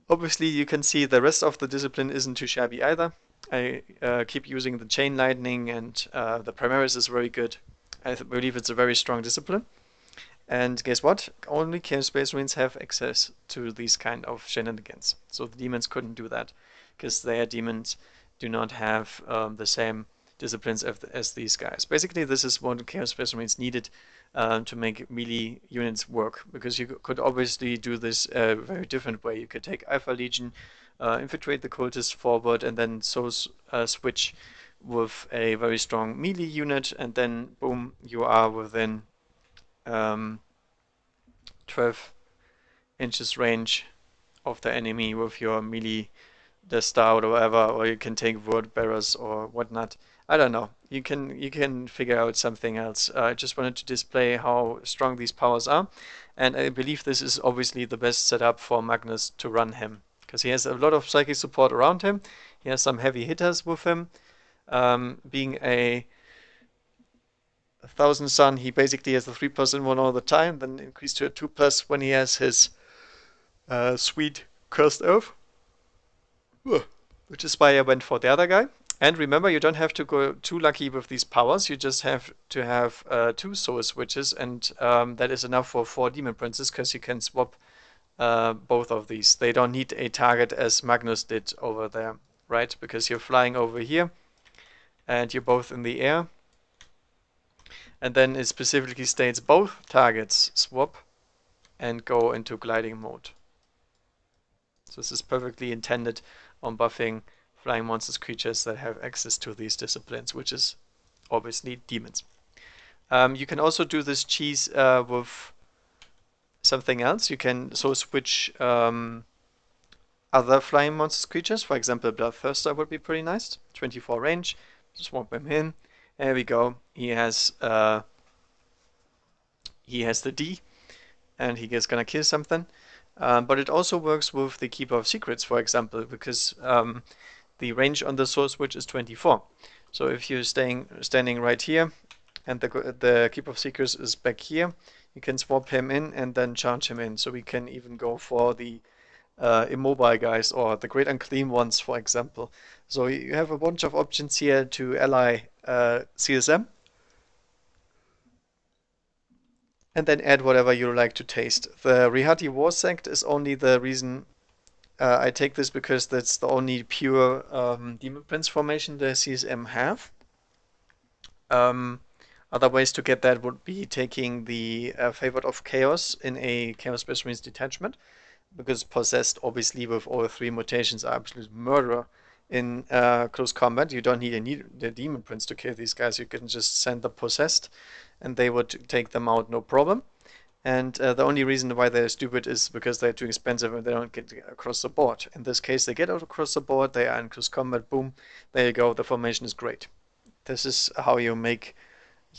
Obviously, you can see the rest of the discipline isn't too shabby either. I keep using the Chain Lightning, and the Primaris is very good. I believe it's a very strong discipline. And guess what? Only Chaos Space Marines have access to these kind of shenanigans. So the demons couldn't do that because their demons do not have the same disciplines as these guys. Basically, this is what Chaos Space Marines needed to make melee units work, because you could obviously do this a very different way. You could take Alpha Legion, infiltrate the cultists forward, and then switch with a very strong melee unit, and then boom, you are within 12 inches range of the enemy with your melee the star or whatever, or you can take word bearers or whatnot. I don't know. You can figure out something else. I just wanted to display how strong these powers are, and I believe this is obviously the best setup for Magnus to run him, because he has a lot of psychic support around him. He has some heavy hitters with him. Being a Thousand Sun, he basically has a 3+1 all the time, then increased to a 2+ when he has his sweet Cursed Oath, which is why I went for the other guy. And remember, you don't have to go too lucky with these powers. You just have to have 2 soul switches, and that is enough for 4 Demon Princes, because you can swap both of these. They don't need a target as Magnus did over there, right? Because you're flying over here, and you're both in the air. And then it specifically states both targets swap and go into gliding mode. So this is perfectly intended on buffing flying monsters creatures that have access to these disciplines, which is obviously demons. You can also do this cheese with something else. You can switch other flying monsters creatures. For example, Bloodthirster would be pretty nice. 24 range. Swap him in. There we go. He has the D, and he is gonna kill something. But it also works with the Keeper of Secrets, for example, because the range on the soul switch is 24. So if you're standing right here, and the Keeper of Secrets is back here, you can swap him in and then charge him in. So we can even go for the immobile guys, or the Great Unclean ones, for example. So you have a bunch of options here to ally CSM, and then add whatever you like to taste. The Rihati War Sect is only the reason I take this, because that's the only pure Demon Prince formation the CSM have. Other ways to get that would be taking the Favored of Chaos in a Chaos Space Marines detachment, because Possessed, obviously, with all 3 mutations, are absolute murderer in close combat. You don't need the Demon Prince to kill these guys. You can just send the Possessed, and they would take them out no problem. And the only reason why they're stupid is because they're too expensive and they don't get across the board. In this case, they get out across the board, they are in close combat, boom, there you go, the formation is great. This is how you make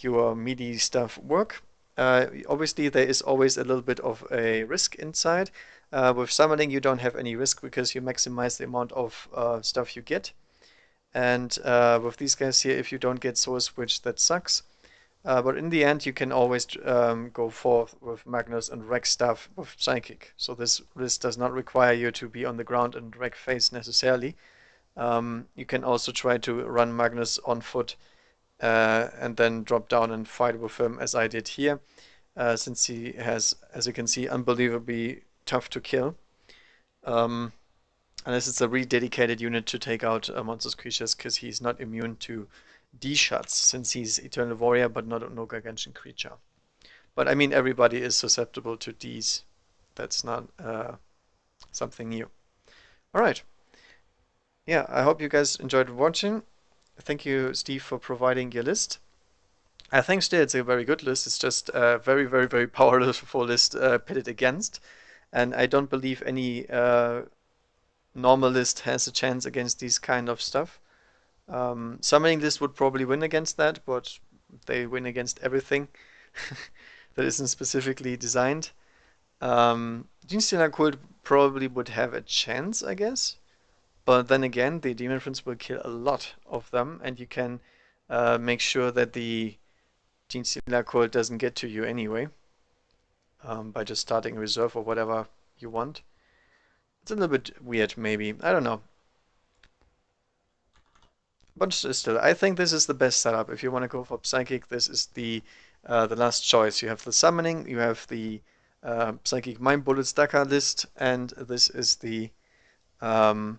your melee stuff work. Obviously, there is always a little bit of a risk inside. With summoning, you don't have any risk because you maximize the amount of stuff you get. And with these guys here, if you don't get Soul Switch, that sucks. But in the end, you can always go forth with Magnus and wreck stuff with Psychic. So this does not require you to be on the ground and wreck face necessarily. You can also try to run Magnus on foot and then drop down and fight with him, as I did here, since he has, as you can see, unbelievably tough to kill. Unless it's a rededicated unit to take out monsters creatures, because he's not immune to D-shots, since he's Eternal Warrior, but not no Gargantuan creature. But I mean, everybody is susceptible to Ds. That's not something new. Alright. Yeah, I hope you guys enjoyed watching. Thank you, Steve, for providing your list. I think still it's a very good list. It's just a very, very, very powerful list pitted against. And I don't believe any normal list has a chance against these kind of stuff. Summoning list would probably win against that, but they win against everything that isn't specifically designed. Genestealer Cult probably would have a chance, I guess. But then again, the Demon Prince will kill a lot of them, and you can make sure that the Genestealer Cult doesn't get to you anyway, by just starting reserve or whatever you want. It's a little bit weird, maybe. I don't know. But still, I think this is the best setup. If you want to go for Psychic, this is the last choice. You have the summoning, you have the Psychic Mind Bullet Stacker list, and this is um,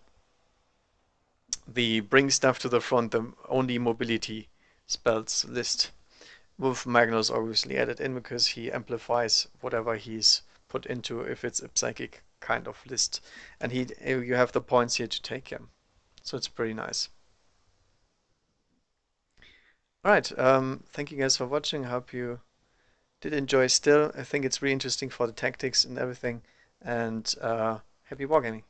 the bring stuff to the front, the only mobility spells list. With Magnus obviously added in because he amplifies whatever he's put into if it's a psychic kind of list. And you have the points here to take him. So it's pretty nice. Alright, thank you guys for watching. I hope you did enjoy still. I think it's really interesting for the tactics and everything. And happy wargaming.